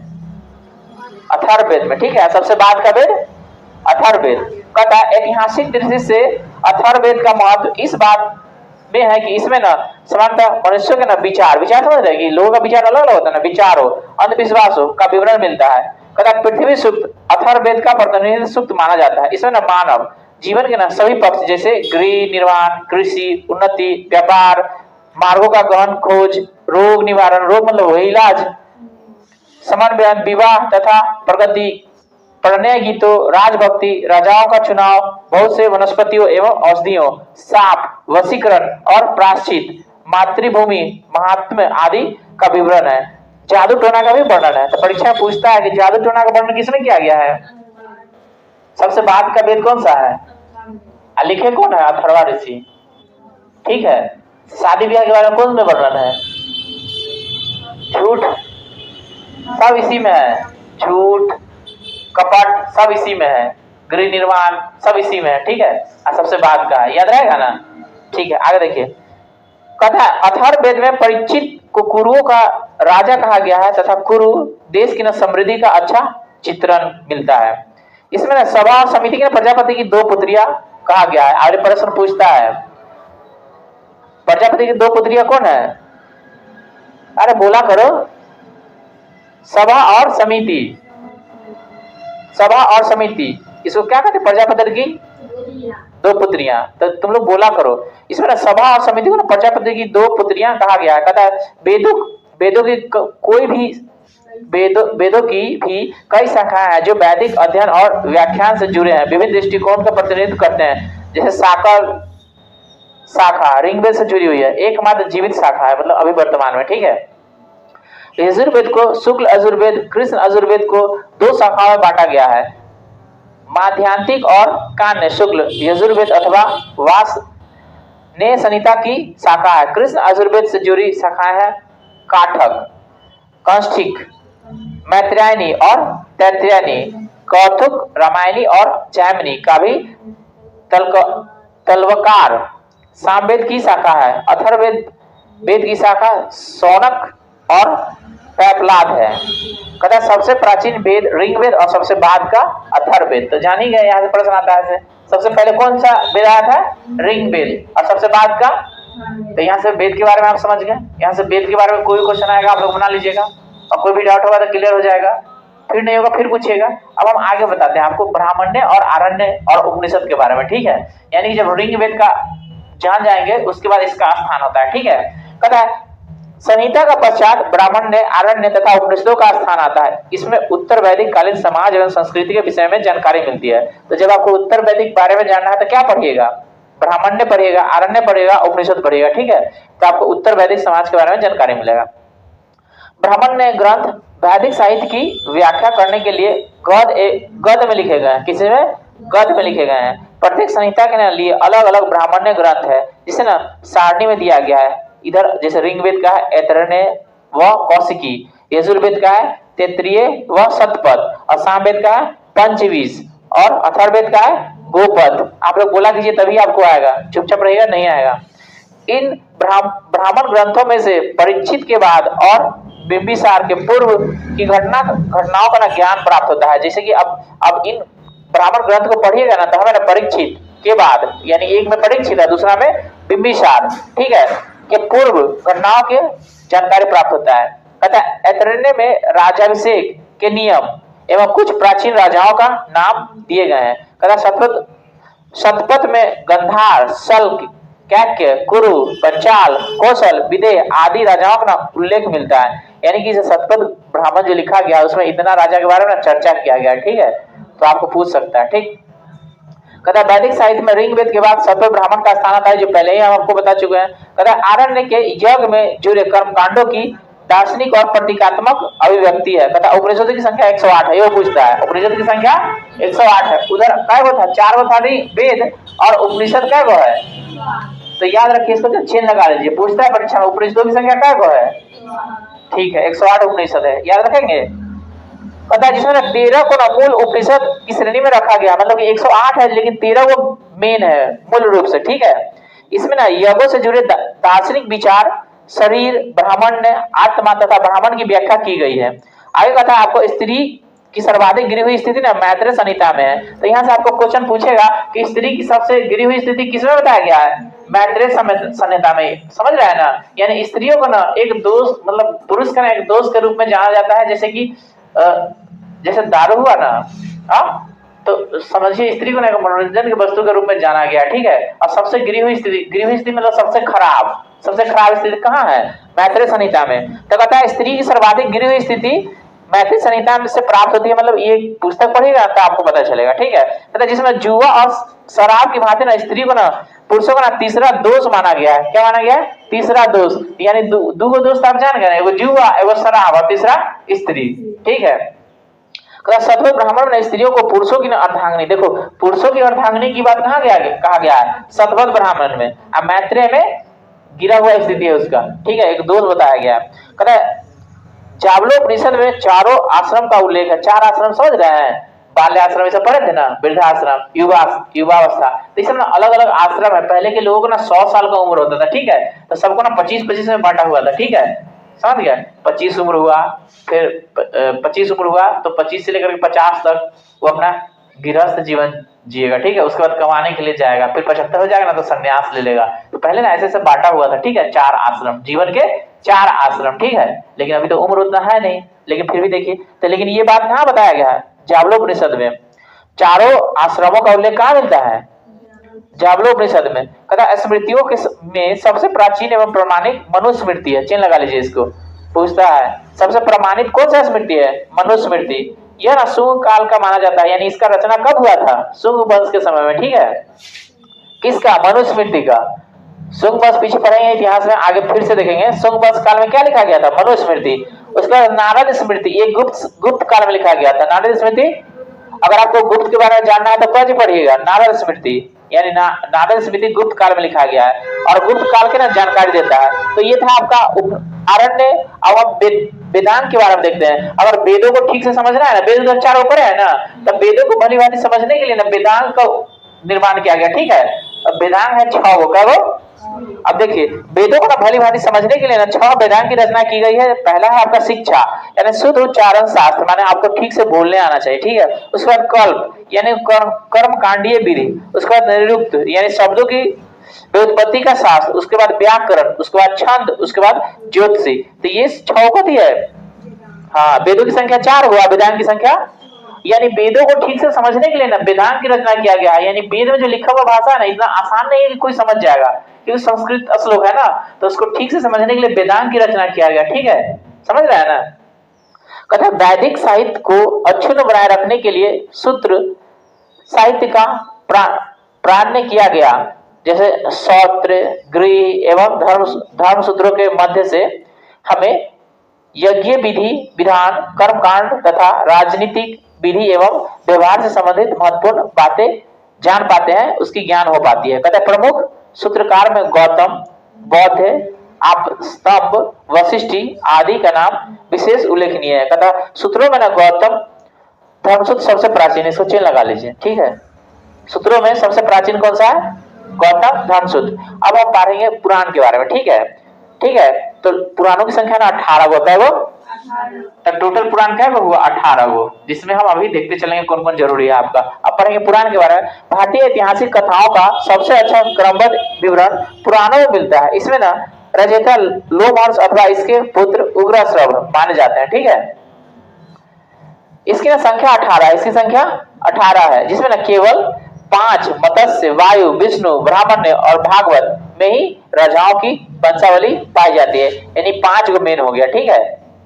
S1: अथर्ववेद में, ठीक है। सबसे बाद का वेद अथर्ववेद। कहता ऐतिहासिक दृष्टि से अथर्ववेद का महत्व इस बात में है कि इसमें ना सामान्यतः मनुष्यों के ना विचार समझ रहे कि लोगों का विचार अलग अलग होता है ना, विचार हो, अंधविश्वास हो का विवरण मिलता है। कहता पृथ्वी सूक्त अथर्ववेद का प्रतिनिधि सूक्त माना जाता है। इसमें ना मानव जीवन के ना सभी पक्ष जैसे गृह निर्माण, कृषि, उन्नति, व्यापार, मार्गों का गहन खोज, रोग निवारण, रोग मतलब इलाज, समन्वय, विवाह तथा प्रगति, प्रणय गीतों, राजभक्ति, राजाओं का चुनाव, बहुत से वनस्पतियों एवं औषधियों, साप, वशीकरण और प्रायश्चित, मातृभूमि, महात्म्य आदि का विवरण है। जादू टोना का भी वर्णन है। तो परीक्षा पूछता है कि जादू टोना का वर्णन किसने किया गया है? सबसे बाद का वेद कौन सा है? लिखे कौन है? अथर्वा ऋषि, ठीक है। शादी ब्याह के बारे में कौन में वर्णन है? झूठ सब इसी में है, झूठ कपट सब इसी में है, गृह निर्माण सब इसी में है, ठीक है। सबसे बाद का है, याद रहेगा ना, ठीक है। आगे देखिए, कहता है अथर्ववेद में परीक्षित को कुरुओं का राजा कहा गया है तथा कुरु देश की न समृद्धि का अच्छा चित्रण मिलता है। इसमें न सभा और समिति के प्रजापति की 2 पुत्रियां कहा गया है। अगले प्रश्न पूछता है प्रजापति की 2 पुत्रियां कौन है? अरे बोला करो। सभा और समिति। सभा और समिति, इसको क्या कहते हैं? प्रजापति की 2 पुत्रियां। तो तुम लोग बोला करो। इसमें ना सभा और समिति को ना प्रजापति की 2 पुत्रियां कहा गया है। कहता है वेदों की कोई भी वेदों की भी कई शाखाएं हैं जो वैदिक अध्ययन और व्याख्यान से जुड़े हैं, विभिन्न दृष्टिकोण का प्रतिनिधित्व करते हैं। जैसे साकर शाखा ऋग्वेद से जुड़ी हुई है, एकमात्र जीवित शाखा है, मतलब अभी वर्तमान में, ठीक है। यजुर्वेद को शुक्ल यजुर्वेद, कृष्ण यजुर्वेद को 2 शाखाओं में बांटा गया है, माध्यांतिक और कान्य शुक्ल यजुर्वेद अथवा वास ने संहिता की शाखा है। कृष्ण यजुर्वेद से जुड़ी शाखाएं हैं काठक, कौशिक, मैत्रेयनी और तैत्तिरीयनी, कौथुक, रामायणी और जैमिनी का भी तलवकार। सामवेद की शाखा है, अथर्ववेद वेद की शाखा शौनक और पैपलाद है। कहता है सबसे प्राचीन वेद ऋग्वेद और सबसे बाद का अथर्ववेद। तो जान ही गए, यहाँ से प्रश्न आता है। सबसे पहले कौन सा वेद आया था? ऋग्वेद। और सबसे बाद का, तो यहाँ से वेद के बारे में आप समझ गए। यहाँ से वेद के बारे में कोई क्वेश्चन आएगा आप लोग बना लीजिएगा, और कोई भी डाउट होगा तो क्लियर हो जाएगा, फिर नहीं होगा फिर पूछिएगा। अब हम आगे बताते हैं आपको ब्राह्मण्य और आरण्य और उपनिषद के बारे में, ठीक है। यानी जब ऋग्वेद का जान जाएंगे उसके बाद इसका स्थान होता है, ठीक है। कहता है संहिता का पश्चात ब्राह्मण्य, आरण्य तथा उपनिषदों का स्थान आता है। इसमें उत्तर वैदिक कालीन समाज एवं संस्कृति के विषय में जानकारी मिलती है। तो जब आपको उत्तर वैदिक बारे में जानना है तो क्या पढ़िएगा? ब्राह्मण्य पढ़िएगा, आरण्य पढ़िएगा, उपनिषद पढ़िएगा, ठीक है। तो आपको उत्तर वैदिक समाज के बारे में जानकारी मिलेगा। ब्राह्मण्य ग्रंथ वैदिक साहित्य की व्याख्या करने के लिए गद्य में लिखे गए हैं। किसी में? गद्य में लिखे गए हैं। प्रत्येक संहिता के लिए अलग अलग ब्राह्मण्य ग्रंथ है, जिसे ना सारणी में दिया गया है। इधर जैसे ऋग्वेद का है ऐतरेय व कौशिकी, यजुर्वेद का है तैत्तिरीय व शतपथ, और सामवेद का है पंचविंश, और अथर्ववेद का है गोपद। आप लोग बोला कीजिए तभी आपको आएगा, चुपचाप रहेगा नहीं आएगा। इन ब्राह्मण ग्रंथों में से परीक्षित के बाद और बिंबिसार के पूर्व की घटनाओं का ज्ञान प्राप्त होता है। जैसे कि अब इन ब्राह्मण ग्रंथ को पढ़िएगा ना तो हमें परीक्षित के बाद, यानी एक में परीक्षित है दूसरा में बिंबिसार, ठीक है, के पूर्व घटनाओं के जानकारी प्राप्त होता है। कहता है ऐतरेय में राजाभिषेक के नियम एवं कुछ प्राचीन राजाओं का नाम दिए गए हैं। कहता शतपथ में गंधार, शल्क, कैक्य, कुरु, पंचाल, कौशल, विदेह आदि राजाओं का उल्लेख मिलता है। यानी कि शतपथ ब्राह्मण जो लिखा गया उसमें इतना राजा के बारे में चर्चा किया गया, ठीक है। तो आपको पूछ सकता है, ठीक। कहता वैदिक साहित्य में ऋग्वेद के बाद शतपथ ब्राह्मण का स्थान आता है, जो पहले ही हम आपको बता चुके हैं। कहता आरण्य के यज्ञ में जुड़े कर्मकांडों की दार्शनिक और प्रतीकात्मक अभिव्यक्ति है। कहता उपनिषदों की संख्या 108 है। ये पूछता है उपनिषद की संख्या 108 है। उधर काय वो था? 4 वो था वेद, और उपनिषद काय वो है? तो याद रखिए इसको, चिन्ह लगा लीजिए। पूछता है परीक्षा में उपनिषदों की संख्या काय वो है? ठीक है, 108 उपनिषद है, याद रखेंगे। पता है जिसमें 13 को मूल उपनिषद की श्रेणी में रखा गया, मतलब 108 है लेकिन 13 वो मेन है मूल रूप से, ठीक है। इसमें ना यज्ञों से जुड़े दार्शनिक विचार, शरीर, ब्राह्मण्य, आत्मा तथा ब्राह्मण की व्याख्या की गई है। आगे कहता है आपको स्त्री की सर्वाधिक गिरी हुई स्थिति ना मैत्रेय संहिता में है। तो यहाँ से आपको क्वेश्चन पूछेगा कि स्त्री की सबसे गिरी हुई स्थिति किसमें बताया गया है? मैत्रेय संहिता में। समझ रहा है ना? यानी स्त्रियों को ना एक दोस्त, मतलब पुरुष का ना एक दोस्त के रूप में जाना जाता है। जैसे कि जैसे दारू हुआ ना, तो समझिए स्त्री को ना मनोरंजन की वस्तु के रूप में जाना गया, ठीक है। और सबसे गिरी हुई स्थिति मतलब सबसे खराब स्थिति कहाँ है? मैत्रेय संहिता में। तो कहता है स्त्री की सर्वाधिक गिरी हुई स्थिति मैत्रेय संहिता में से प्राप्त होती है। मतलब ये पुस्तक पढ़ेगा तो आपको पता चलेगा, ठीक है। कहता है जिसमें जुआ और शराब की भांति ना स्त्री को ना पुरुषों का ना तीसरा दोष माना गया है। क्या माना गया है? तीसरा दोष। यानी दो दोस्त आप जान गए, एगो जुआ, एगो शराब, और तीसरा स्त्री, ठीक है। शतपथ ब्राह्मण में स्त्रियों को पुरुषों की अर्धांगिनी, देखो पुरुषों की अर्धांगिनी की बात कहा गया है? शतपथ ब्राह्मण में। अब मैत्रेय में गिरा हुआ स्थिति है उसका, ठीक है, एक दोष बताया गया। कहता है जावलोपनिषद में चारों आश्रम का उल्लेख है। 4 आश्रम समझ रहे हैं? बाल्य आश्रम ऐसा पढ़े थे ना, वृद्धाश्रम, युवावस्था। तो इसमें अलग अलग आश्रम है। पहले के लोगों को ना 100 साल का उम्र होता था, ठीक है। तो सबको ना 25-25 में बांटा हुआ था, ठीक है, समझ गया। 25 उम्र हुआ, फिर 25 उम्र हुआ तो 25 से लेकर 50 तक वो अपना गृहस्थ जीवन जिएगा, ठीक है। उसके बाद कमाने के लिए जाएगा, फिर 75 हो जाएगा ना तो संन्यास ले लेगा। तो पहले ना ऐसे ऐसे बांटा हुआ था, ठीक है, 4 आश्रम, जीवन के 4 आश्रम, ठीक है। लेकिन अभी तो उम्र उतना है नहीं, लेकिन फिर भी देखिए तो, लेकिन ये बात कहाँ बताया गया है? जावलोपनिषद में चारों आश्रमों का उल्लेख कहाँ मिलता है? जावलोपनिषद में। कहता स्मृतियों के में सबसे प्राचीन एवं प्रमाणिक मनुस्मृति है। चेन लगा लीजिए इसको। पूछता है सबसे प्रमाणित कौन सा स्मृति है? मनुस्मृति। यह ना शुंग काल का माना जाता है, यानी इसका रचना कब हुआ था? शुंग वंश के समय में, ठीक है। किसका? मनुस्मृति का। शुंग वंश पीछे पढ़ेंगे इतिहास में, आगे फिर से देखेंगे शुंग वंश काल में क्या लिखा गया था? मनुस्मृति। उसके बाद नारद स्मृति, ये गुप्त काल में लिखा गया था। नारद स्मृति, अगर आपको गुप्त के बारे में जानना है तो पढ़ पढ़िएगा नारद स्मृति, यानी नारद स्मृति गुप्त काल में लिखा गया है और गुप्त काल के ना जानकारी देता है। तो ये था आपका आरण्य। अब हम वेदांत के बारे में देखते हैं। अगर वेदों को ठीक से समझना है ना, वेद तो 4 ऊपर है ना, तब वेदों को भली भांति समझने के लिए ना वेदांत का निर्माण किया गया, ठीक है। अब वेदांत है 6 गो, क्या वो? अब देखिए वेदों को ना भली भांति समझने के लिए ना 6 वेदांत की रचना की गई है। पहला है आपका शिक्षा, यानी शुद्ध उच्चारण शास्त्र, माने आपको ठीक से बोलने आना चाहिए, ठीक है। उसके बाद कल्प, यानी कर्म कांडीय विधि। उसके बाद निरुक्त, यानी शब्दों की व्युत्पत्ति का शास्त्र। उसके बाद व्याकरण, उसके बाद छंद, उसके बाद ज्योतिषी। तो ये 6 को दिया है। हाँ, वेदों की संख्या 4 हुआ, वेदांत की संख्या, यानी वेदों को ठीक से समझने के लिए ना वेदांत की रचना किया गया है। यानी वेद में जो लिखा हुआ भाषा है ना, इतना आसान नहीं है कि कोई समझ जाएगा, क्योंकि संस्कृत श्लोक है ना, तो उसको ठीक से समझने के लिए वेदांत की रचना किया गया, ठीक है। समझ रहे हैं ना? कहता है वैदिक साहित्य को अक्षुण्ण बनाए रखने के लिए सूत्र साहित्य का प्राण किया गया, जैसे सौत्र, गृह एवं धर्म सूत्रों के मध्य से हमें यज्ञ विधि, विधान, कर्मकांड तथा राजनीतिक विधि एवं व्यवहार से संबंधित महत्वपूर्ण बातें जान पाते हैं, उसकी ज्ञान हो पाती है। कहते हैं प्रमुख सूत्रकार में गौतम, बौद्ध, आप स्तंभ, वशिष्ठी आदि का नाम विशेष उल्लेखनीय है। कहता सूत्रों में ना गौतम धर्मसूत्र सबसे प्राचीन, इसको चेन लगा लीजिए, ठीक है। सूत्रों में सबसे प्राचीन कौन सा है? गौतम धर्मसूत्र। अब हम पढ़ेंगे पुराण के बारे में, ठीक है, ठीक है। तो पुराणों की संख्या ना 18 होता है वो, तब टोटल पुराण क्या हुआ? 18 गो, जिसमें हम अभी देखते चलेंगे कौन कौन जरूरी है आपका। अब पढ़ेंगे पुराण के बारे में। भारतीय ऐतिहासिक कथाओं का सबसे अच्छा क्रमबद्ध विवरण पुराणों में मिलता है। इसमें ना रचयिता लोमहर्ष अथवा इसके पुत्र उग्रश्रव माने जाते हैं, ठीक है। इसकी ना संख्या 18 है, इसकी संख्या 18 है, जिसमें ना केवल 5 मत्स्य, वायु, विष्णु, ब्राह्मण्य और भागवत में ही राजाओं की वंशावली पाई जाती है। यानी 5 गो मेन हो गया, ठीक है,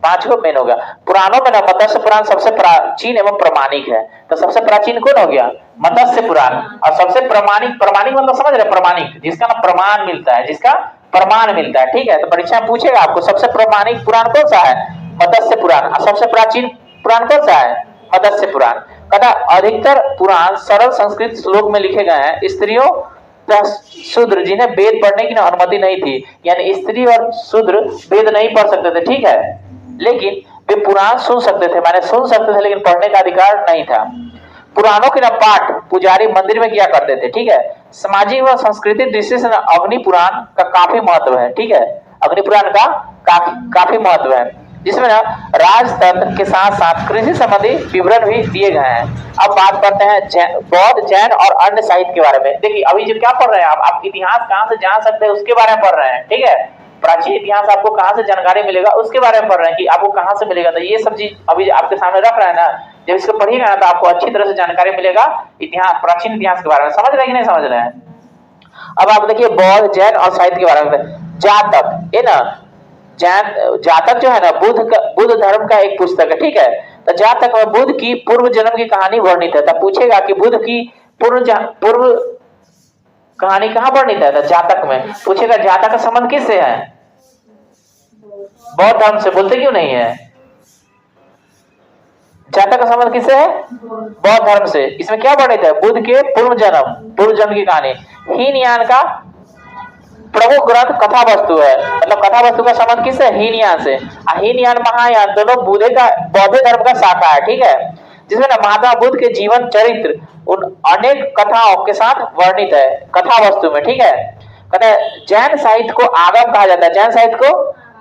S1: 5 गो मेन हो गया। पुराणों में ना मत्स्य पुराण सबसे प्राचीन एवं प्रमाणिक है। तो सबसे प्राचीन कौन हो गया? मत्स्य पुराण। और सबसे प्रमाणिक, प्रमाणिक मतलब समझ रहे? प्रमाणिक, जिसका ना प्रमाण मिलता है, जिसका प्रमाण मिलता है, ठीक है। तो परीक्षा में पूछेगा आपको सबसे प्रमाणिक पुराण कौन सा है? मत्स्य पुराण। और सबसे प्राचीन पुराण कौन सा है? मत्स्य पुराण। कहता अधिकतर पुराण सरल संस्कृत श्लोक में लिखे गए हैं। स्त्रियों शूद्र जिन्हें वेद पढ़ने की अनुमति नहीं थी, यानी स्त्री और शूद्र वेद नहीं पढ़ सकते थे, ठीक है, लेकिन वे पुराण सुन सकते थे, माने सुन सकते थे, लेकिन पढ़ने का अधिकार नहीं था। पुराणों के ना पाठ पुजारी मंदिर में किया करते थे, ठीक है। सामाजिक व सांस्कृतिक दृष्टि से अग्नि पुराण का काफी महत्व है, ठीक है। अग्नि पुराण का काफी महत्व है, जिसमें ना राजतंत्र के साथ साथ कृषि संबंधी विवरण भी दिए गए हैं। अब बात करते हैं बौद्ध, जैन और अन्य साहित्य के बारे में। देखिए अभी जो क्या पढ़ रहे हैं आप इतिहास कहाँ से जान सकते हैं उसके बारे में पढ़ रहे हैं, ठीक है। प्राचीन इतिहास आपको कहाँ से जानकारी मिलेगा उसके बारे में पढ़ रहे हैं कि आपको कहाँ से मिलेगा। तो ये सब चीज अभी आपके सामने रख रहा है ना, जब इसको पढ़िएगा ना तो आपको अच्छी तरह से जानकारी मिलेगा इतिहास, प्राचीन इतिहास के बारे में। समझ रहे हैं कि नहीं समझ रहे हैं? अब आप देखिए बौद्ध, जैन और साहित्य के बारे में। जातक, ये ना जातक जो है ना बुद्ध धर्म का एक पुस्तक है, ठीक है। तो जातक में बुद्ध की पूर्व जन्म की कहानी वर्णित है। तब पूछेगा कि बुद्ध की पूर्व कहानी कहाँ वर्णित है? तो जातक में। पूछेगा जातक का संबंध किससे है? बौद्ध धर्म से। बोलते क्यों नहीं है? जातक का संबंध किससे है? बौद्ध धर्म से। इसमें क्या वर्णित है? बुद्ध के पूर्व जन्म की कहानी। हीनयान का प्रमुख ग्रंथ कथा वस्तु है, मतलब कथा वस्तु का संबंध किससे? हीनयान से। हीनयान, महायान दोनों बौद्ध धर्म का शाखा है, ठीक है, जिसमें ना महात्मा बुद्ध के जीवन चरित्र उन अनेक कथाओं के साथ वर्णित है कथा वस्तु में, ठीक है। कहते हैं जैन साहित्य को आगम कहा जाता है, जैन साहित्य को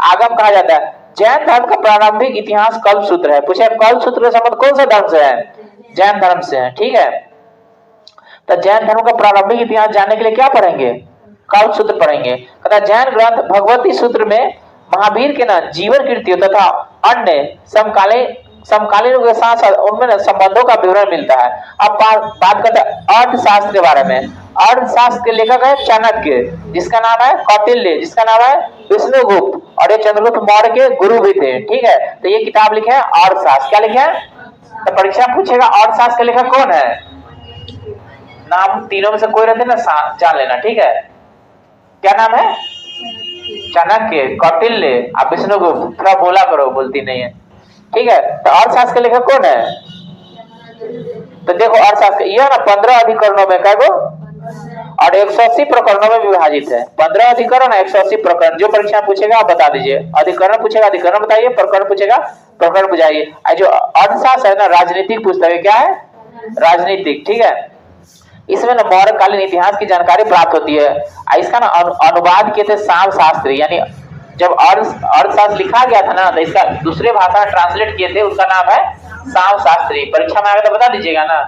S1: आगम कहा जाता है। जैन धर्म का प्रारंभिक इतिहास कल्प सूत्र है। पूछे कल्प सूत्र का संबंध कौन सा धर्म से है? जैन धर्म से हैं, ठीक है। तो जैन धर्म का प्रारंभिक इतिहास जानने के लिए क्या पढ़ेंगे? कल्प सूत्र पढ़ेंगे। कहता जैन ग्रंथ भगवती सूत्र में महावीर के ना जीवन कृतियों तथा अन्य समकालीन के साथ साथ उनमें ना संबंधों का विवरण मिलता है। अब बात करते हैं अर्थशास्त्र के बारे में। अर्थशास्त्र के लेखक है चाणक्य, जिसका नाम है कौटिल्य, जिसका नाम है विष्णुगुप्त, और ये चंद्रगुप्त मौर्य के गुरु भी थे, ठीक है। तो ये किताब लिखे है अर्थशास्त्र। क्या लिखे है? तो परीक्षा पूछेगा अर्थशास्त्र के लेखक कौन है? नाम तीनों में से कोई रहते ना जान लेना, ठीक है। क्या नाम है? चाणक्य, कौटिल्य, आप विष्णुगुप्त। थोड़ा बोला करो, बोलती नहीं है, ठीक है। तो अर्थशास्त्र के लेखक कौन है? तो देखो अर्थशास्त्र यह ना 15 अधिकरणों में क्या और 180 प्रकरणों में विभाजित है। 15 अधिकरण 180 प्रकरण। जो परीक्षा पूछेगा आप बता दीजिए। अधिकरण पूछेगा अधिकरण बताइए, प्रकरण पूछेगा प्रकरण बुझाइए। जो अर्थशास्त्र है ना राजनीतिक पुस्तक है। क्या है? राजनीतिक, ठीक है। इसमें ना मौर्यकालीन इतिहास की जानकारी प्राप्त होती है। इसका ना अनुवाद किए थे शाम शास्त्री, यानी जब अर्थशास्त्र लिखा गया था ना तो इसका दूसरे भाषा में ट्रांसलेट किए थे, उसका नाम है शाम शास्त्री। परीक्षा में आगे तो बता दीजिएगा ना,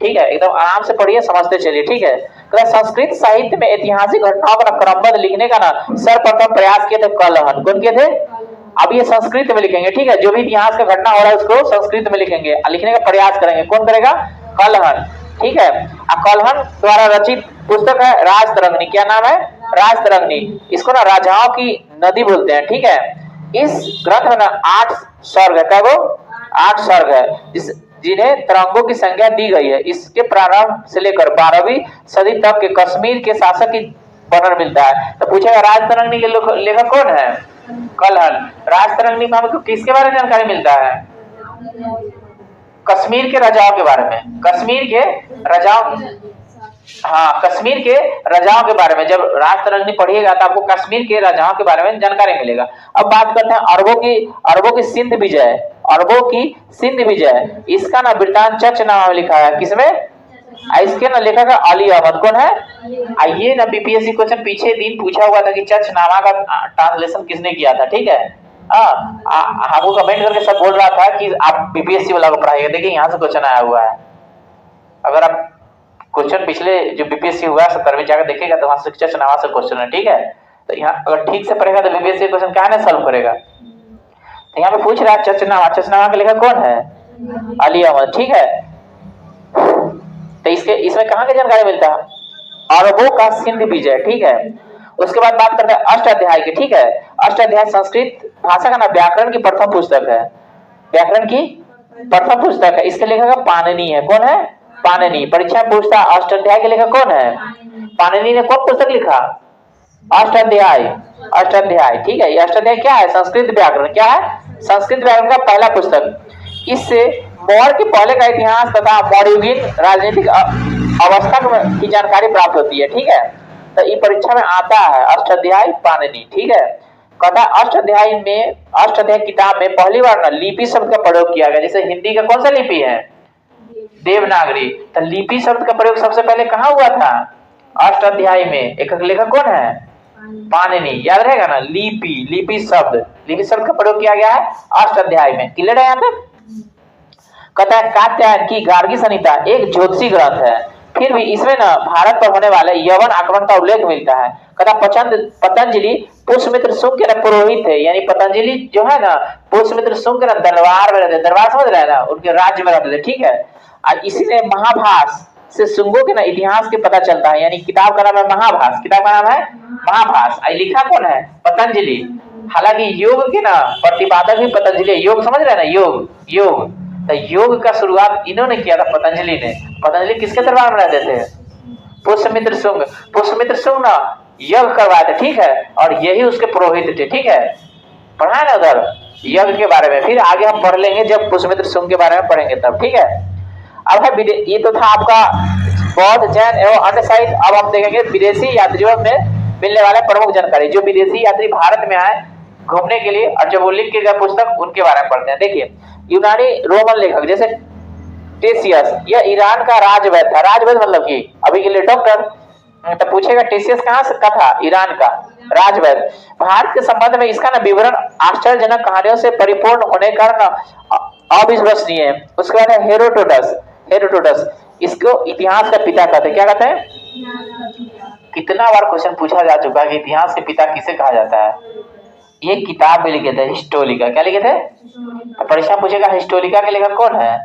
S1: ठीक है। एकदम आराम से पढ़िए, समझते चलिए, ठीक है। संस्कृत साहित्य में ऐतिहासिक घटनाओं का क्रमबद्ध लिखने का ना सर्वप्रथम प्रयास किए थे कलहन। कौन किए थे? अब ये संस्कृत में लिखेंगे, ठीक है। जो भी इतिहास का घटना हो रहा है उसको संस्कृत में लिखेंगे, लिखने का प्रयास करेंगे। कौन करेगा? कलहन, ठीक है। कलहन द्वारा रचित पुस्तक है राजतरंगिणी। क्या नाम है? राजतरंगिणी। इसको ना राजाओं की नदी बोलते हैं, ठीक है। इस ग्रंथ में ना 8 सर्ग है। क्या वो? 8 सर्ग है, जिन्हें तरंगों की संख्या दी गई है। इसके प्रारंभ से लेकर 12वीं सदी तक के कश्मीर के शासक की वर्णन मिलता है। तो पूछेगा राजतरंगिणी के लेखक कौन है? कलहन। राजतरंगिणी में हमको किसके बारे में जानकारी मिलता है? कश्मीर के राजाओं के बारे में। कश्मीर के राजाओं, हाँ, कश्मीर के राजाओं के बारे में जब राजतरंगिणी पढ़िएगा तो आपको कश्मीर के राजाओं के बारे में जानकारी मिलेगा। अब बात करते हैं अरबों की सिंध विजय। अरबों की सिंध विजय, इसका ना वृत्तांचल नाम लिखा है। किसमें? इसके ना लेखक है अली अहमद। कौन है? आइए ना बीपीएससी क्वेश्चन पीछे दिन पूछा हुआ था कि चचनामा का ट्रांसलेशन किसने किया था, ठीक है। हमको कमेंट करके सब बोल रहा था कि आप बीपीएससी वाला को पढ़ाइएगा। देखिए यहाँ से क्वेश्चन आया हुआ है। अगर आप क्वेश्चन पिछले जो बीपीएससी हुआ 70वीं जाकर देखिएगा तो वहां से चचनामा से क्वेश्चन है, ठीक है। तो यहाँ अगर ठीक से पढ़ेगा तो बीपीएससी क्वेश्चन क्या है सॉल्व करेगा। तो यहाँ पे पूछ रहा है चचनामा। चचनामा का लेखक कौन है? अली अहमद, ठीक है। तो इसमें कहाँ की जानकारी मिलता है? अरबों का सिंध विजय, ठीक है। उसके बाद बात करते हैं अष्टाध्याय की, ठीक है। अष्टाध्याय संस्कृत भाषा का ना व्याकरण की प्रथम पुस्तक है। व्याकरण की प्रथम पुस्तक है। इसके लेखक पाणिनि है। कौन है? पाणिनि। परीक्षा पूछता अष्टाध्याय के लेखक कौन है? पाणिनि ने कौन पुस्तक लिखा? अष्टाध्याय। अष्टाध्याय, ठीक है। ये अष्टाध्याय क्या है? संस्कृत व्याकरण। क्या है? संस्कृत व्याकरण का पहला पुस्तक। इससे मौर्य के पहले का इतिहास तथा मौर्ययुगीन राजनीतिक अवस्था की जानकारी प्राप्त होती है, ठीक है। तो ये परीक्षा में आता है अष्टाध्याय पाणिनि, ठीक है। कहता अष्टाध्याय किताब में पहली बार ना लिपि शब्द का प्रयोग किया गया। जैसे हिंदी का कौन सा लिपि है? देवनागरी। तो लिपि शब्द का प्रयोग सबसे पहले कहाँ हुआ था? अष्टाध्याय में। एक लेखक कौन है? पाणिनि। याद रहेगा ना, लिपि शब्द का प्रयोग किया गया है अष्टाध्याय में। क्लियर है यहाँ तक? कहता है कात्यायन की गार्गी संहिता एक ज्योतिषी ग्रंथ है। फिर भी इसमें ना भारत पर होने वाले यवन आक्रमण का उल्लेख मिलता है। कहता पतंजलि पुष्यमित्र शुंग के पुरोहित है। यानी पतंजलि जो है ना पुष्यमित्र शुंग के दरबार में रहते। दरबार समझ रहे हैं ना, उनके राज्य में रहते थे, ठीक है। और इसी ने महाभास से शुंगों के ना इतिहास के पता चलता है। यानी किताब का नाम है महाभास। किताब का नाम है महाभास। लिखा कौन है? पतंजलि। हालांकि योग के ना प्रतिपादक भी पतंजलि। योग समझ रहे हैं ना, योग। तो योग का शुरुआत इन्होंने किया था, पतंजलि ने। पतंजलि किसके दरबार में रहते थे? पुष्यमित्र शुंग। पुष्यमित्र शुंग ना यज्ञ करवाए थे, ठीक है। और यही उसके पुरोहित थे, ठीक है। पढ़ा है ना उधर यज्ञ के बारे में। फिर आगे हम पढ़ लेंगे जब पुष्यमित्र शुंग के बारे में पढ़ेंगे तब, ठीक है। अब है ये तो था आपका बौद्ध, जैन एवं अन्य साहित्य। अब हम देखेंगे विदेशी यात्रियों में मिलने वाले प्रमुख जानकारी। जो विदेशी यात्री भारत में आए घूमने के लिए और जब वो लिख के गए पुस्तक, उनके बारे में पढ़ते हैं। देखिए यूनानी रोमन लेखक जैसे टेसियस, यह ईरान का राजवैद्य था। राजवैद्य मतलब कि अभी के लिए डॉक्टर। तो पूछेगा टेसियस कहाँ से का था? ईरान का राजवैद्य। भारत के संबंध में इसका ना विवरण आश्चर्यजनक कहानियों से परिपूर्ण होने का ना अविश्वसनीय है। उसके बाद हेरोडोटस। हेरोडोटस। इसको इतिहास का पिता कहते हैं। क्या कहते हैं? कितना बार क्वेश्चन पूछा जा चुका है कि इतिहास के पिता किसे कहा जाता है। ये किताब में लिखे थे हिस्टोरिका। क्या लिखे थे? तो परीक्षा पूछेगा हिस्टोरिका के लेखक कौन है,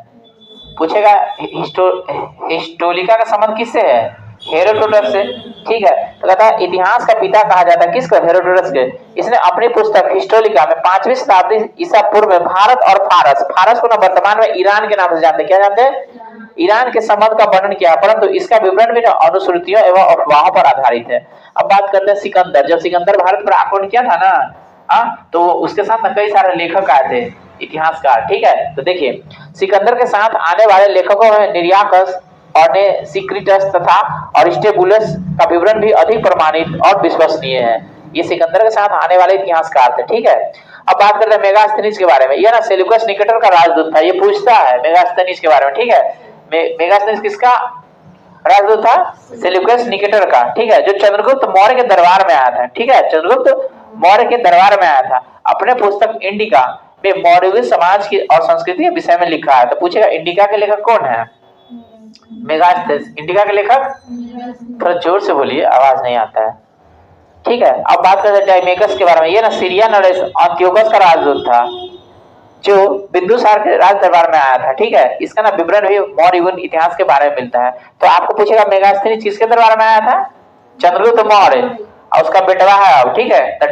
S1: पूछेगा हिस्टोरिका का संबंध किससे है? हेरोडोटस से। ठीक है, तो कहता है इतिहास का पिता कहा जाता है किसको? हेरोडोटस के। इसने अपनी पुस्तक हिस्टोरिका में 5वीं शताब्दी ईसा पूर्व में भारत और फारस को ना वर्तमान में ईरान के नाम से जानते हैं। क्या जानते हैं? ईरान के संबंध का वर्णन किया, परंतु इसका विवरण भी अनुश्रुतियों एवं अफवाहों पर आधारित है। अब बात करते हैं सिकंदर। जब सिकंदर भारत पर आक्रमण किया था ना, तो उसके साथ ना कई सारे लेखक आए थे, इतिहासकार। ठीक है, तो देखिए सिकंदर के साथ आने वाले लेखकों में निर्याकस और नेसिक्रिटस तथा अरिस्टोबुलस का विवरण भी अधिक प्रमाणित और विश्वसनीय है। ये सिकंदर के साथ आने वाले इतिहासकार थे। ठीक है, अब बात करते हैं मेगास्थनीज के बारे में। यह ना सेल्यूकस निकेटर का राजदूत था। ये पूछता है मेगास्थनीज के बारे में। ठीक है, मेगास्थनीज किसका राजदूत था? सेल्यूकस निकेटर का। ठीक है, जो चंद्रगुप्त मौर्य के दरबार में आया था। ठीक है, चंद्रगुप्त मौर्य के दरबार में आया था। अपने पुस्तक इंडिका में मौर्य समाज की और संस्कृति के विषय में लिखा है। तो पूछेगा इंडिका के लेखक कौन है? मेगास्थनीज। इंडिका के लेखक? थोड़ा जोर से बोलिए, आवाज नहीं आता है। ठीक है, अब बात करते हैं डायमेकस के बारे में। ये ना सीरिया नरेश अंत्योकस का राजदूत था, जो बिंदुसार के राज दरबार में आया था। ठीक है, इसका ना विवरण भी मौर्य युग इतिहास के बारे में मिलता है। तो आपको पूछेगा मेगास्थनीज किसके दरबार में आया था? चंद्रगुप्त मौर्य, और उसका बेटवा है अब। ठीक है, द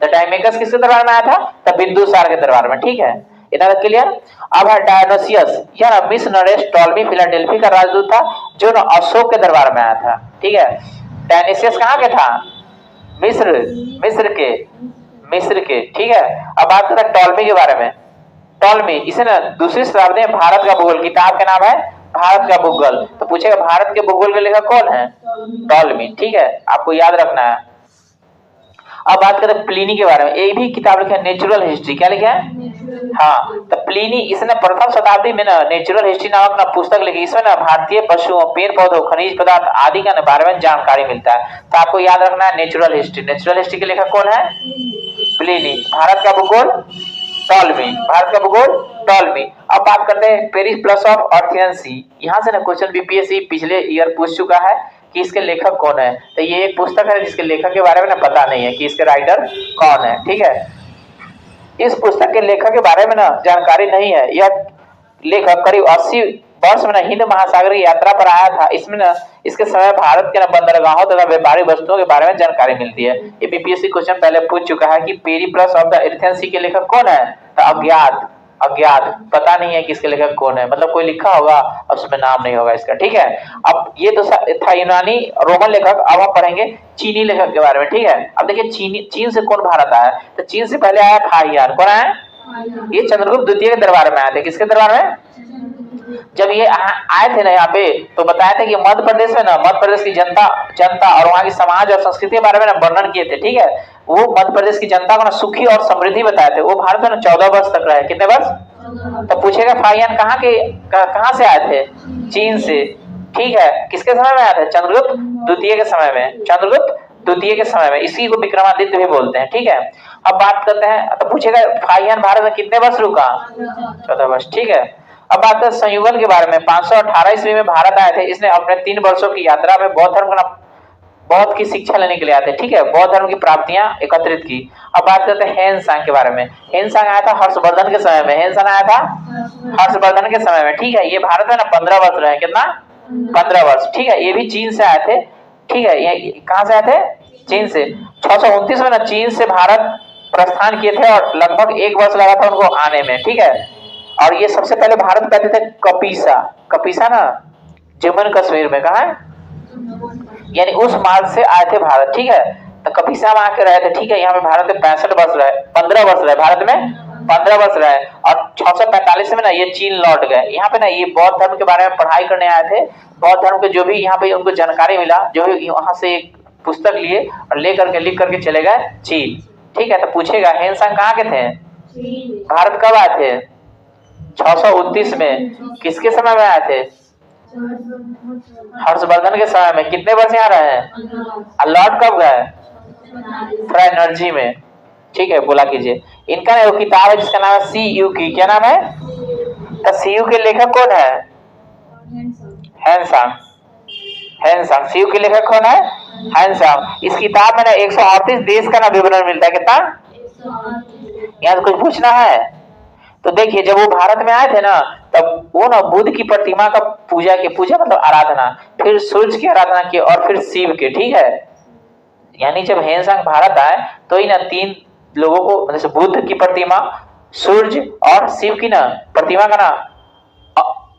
S1: डायमेकस किसके दरबार में आया था? द बिंदुसार के दरबार में। ठीक है, इतना क्लियर। अब है डायोनसियस। यह मिस्र नरेश टॉलमी फिलाडेल्फी का राजदूत था, जो ना अशोक के दरबार में आया था। ठीक है, डायोनसियस कहाँ के था? मिस्र के। ठीक है, अब बात करते हैं टॉलमी के बारे में। टॉलमी, इसे ना दूसरी शताब्दी में भारत का भूगोल, किताब का नाम है भारत का भूगोल। तो पूछेगा भारत के भूगोल के लेखक कौन है? टॉलमी। ठीक है, आपको याद रखना है। अब बात करते हैं प्लिनी के बारे में। ये भी किताब लिखा है नेचुरल हिस्ट्री। क्या लिखा है? हाँ, तो प्लिनी इसने प्रथम शताब्दी में ना नेचुरल हिस्ट्री नामक ना पुस्तक लिखी। इसमें ना भारतीय पशुओं, पेड़ पौधों, खनिज पदार्थ आदि का बारे में जानकारी मिलता है। तो आपको याद रखना है नेचुरल हिस्ट्री के लेखक कौन है? प्लिनी। भारत का भूगोल टॉलमी। अब बात करते हैं पेरिप्लस ऑफ अथेंसी। यहाँ से ना क्वेश्चन बीपीएससी पिछले ईयर पूछ चुका है कि इसके लेखक कौन है। तो ये एक पुस्तक है जिसके लेखक के बारे में ना पता नहीं है कि इसके राइटर कौन है। ठीक है, इस पुस्तक के लेखक के बारे में ना जानकारी नहीं है। यह लेखक करीब 80 वर्ष में ना हिंद महासागर की यात्रा पर आया था। इसमें ना इसके समय भारत के ना बंदरगाहों तथा व्यापारिक वस्तुओं के बारे में जानकारी मिलती है। ये बीपीएससी क्वेश्चन पहले पूछ चुका है कि पेरिप्लस ऑफ द एथेंसी के लेखक कौन है? तो अज्ञात, पता नहीं है कि इसके लेखक कौन है। मतलब कोई लिखा होगा और उसमें नाम नहीं होगा इसका। ठीक है, अब ये तो था यूनानी रोमन लेखक। अब हम पढ़ेंगे चीनी लेखक के बारे में। ठीक है, अब देखिए चीन से कौन भारत आया? तो चीन से पहले आया फाहियान। कौन आया? ये चंद्रगुप्त द्वितीय के दरबार में आए थे। किसके दरबार में? जब ये आए थे ना यहाँ पे, तो बताया था कि मध्य प्रदेश में ना मध्य प्रदेश की जनता और वहाँ की समाज और संस्कृति के बारे में ना वर्णन किए थे। ठीक है, वो मध्य प्रदेश की जनता को ना सुखी और समृद्धि बताए थे। वो भारत में ना 14 वर्ष तक रहे। कितने वर्ष? तो पूछेगा फाहियान कहाँ से आए थे? चीन से। ठीक है, किसके समय में आए थे? चंद्रगुप्त द्वितीय के समय में। इसी को विक्रमादित्य भी बोलते हैं। ठीक है, अब बात करते हैं, तो पूछेगा फाहियान भारत में कितने वर्ष रुका? 14 वर्ष। ठीक है, अब बात करते हैं संयुगल के बारे में। 518 ईस्वी में भारत आए थे। इसने अपने 3 वर्षों की यात्रा में बौद्ध की शिक्षा लेने के लिए आए थे। ठीक है, बौद्ध धर्म की प्राप्तियां एकत्रित की। अब बात करते हैं हेनसांग के बारे में। हेनसांग आया था हर्षवर्धन के समय में। ठीक है, ये भारत में ना 15 वर्ष रहे। कितना? 15 वर्ष। ठीक है, ये भी चीन से आए थे। ठीक है, ये कहां से आए थे? चीन से। 629 में ना चीन से भारत प्रस्थान किए थे और लगभग 1 वर्ष लगा था उनको आने में। ठीक है, और ये सबसे पहले भारत में कहते थे कपीसा ना जम्मू कश्मीर में। कहा है? यानी उस मार्ग से आए थे भारत। ठीक है, तो कपीसा में आके रहे थे। ठीक है, यहाँ पे भारत में 65 वर्ष रहे, 15 वर्ष रहे भारत में, 15 वर्ष रहे। और 645 में ना ये चीन लौट गए। यहाँ पे ना ये बौद्ध धर्म के बारे में पढ़ाई करने आए थे। बौद्ध धर्म के जो भी यहाँ पे उनको जानकारी मिला, जो भी वहां से एक पुस्तक लिए और लिख करके चले गए चीन। ठीक है, तो पूछेगा हेनसांग कहाँ के थे? भारत कब आए थे? 629 में। किसके समय में आए थे? हर्षवर्धन के समय में। कितने वर्ष यहाँ रहे? लौट कब गए? थोड़ा एनर्जी में। ठीक है, बोला कीजिए। इनका एक किताब है जिसका नाम है CU की। क्या नाम है? तो CU के लेखक कौन है? हैंसंग। हैंसंग शिव के लेखक कौन है? हैंसंग। इस किताब में ना 138 देश का ना विवरण मिलता है। कितना? यहाँ से कुछ पूछना है तो देखिए, जब वो भारत में आए थे ना, तब वो ना बुद्ध की प्रतिमा का पूजा मतलब आराधना, फिर सूर्य की आराधना की और फिर शिव के, ठीक है। यानी जब हैंसंग भारत आए तो ही ना 3 लोगों को, जैसे बुद्ध की प्रतिमा, सूर्य और शिव की ना प्रतिमा का ना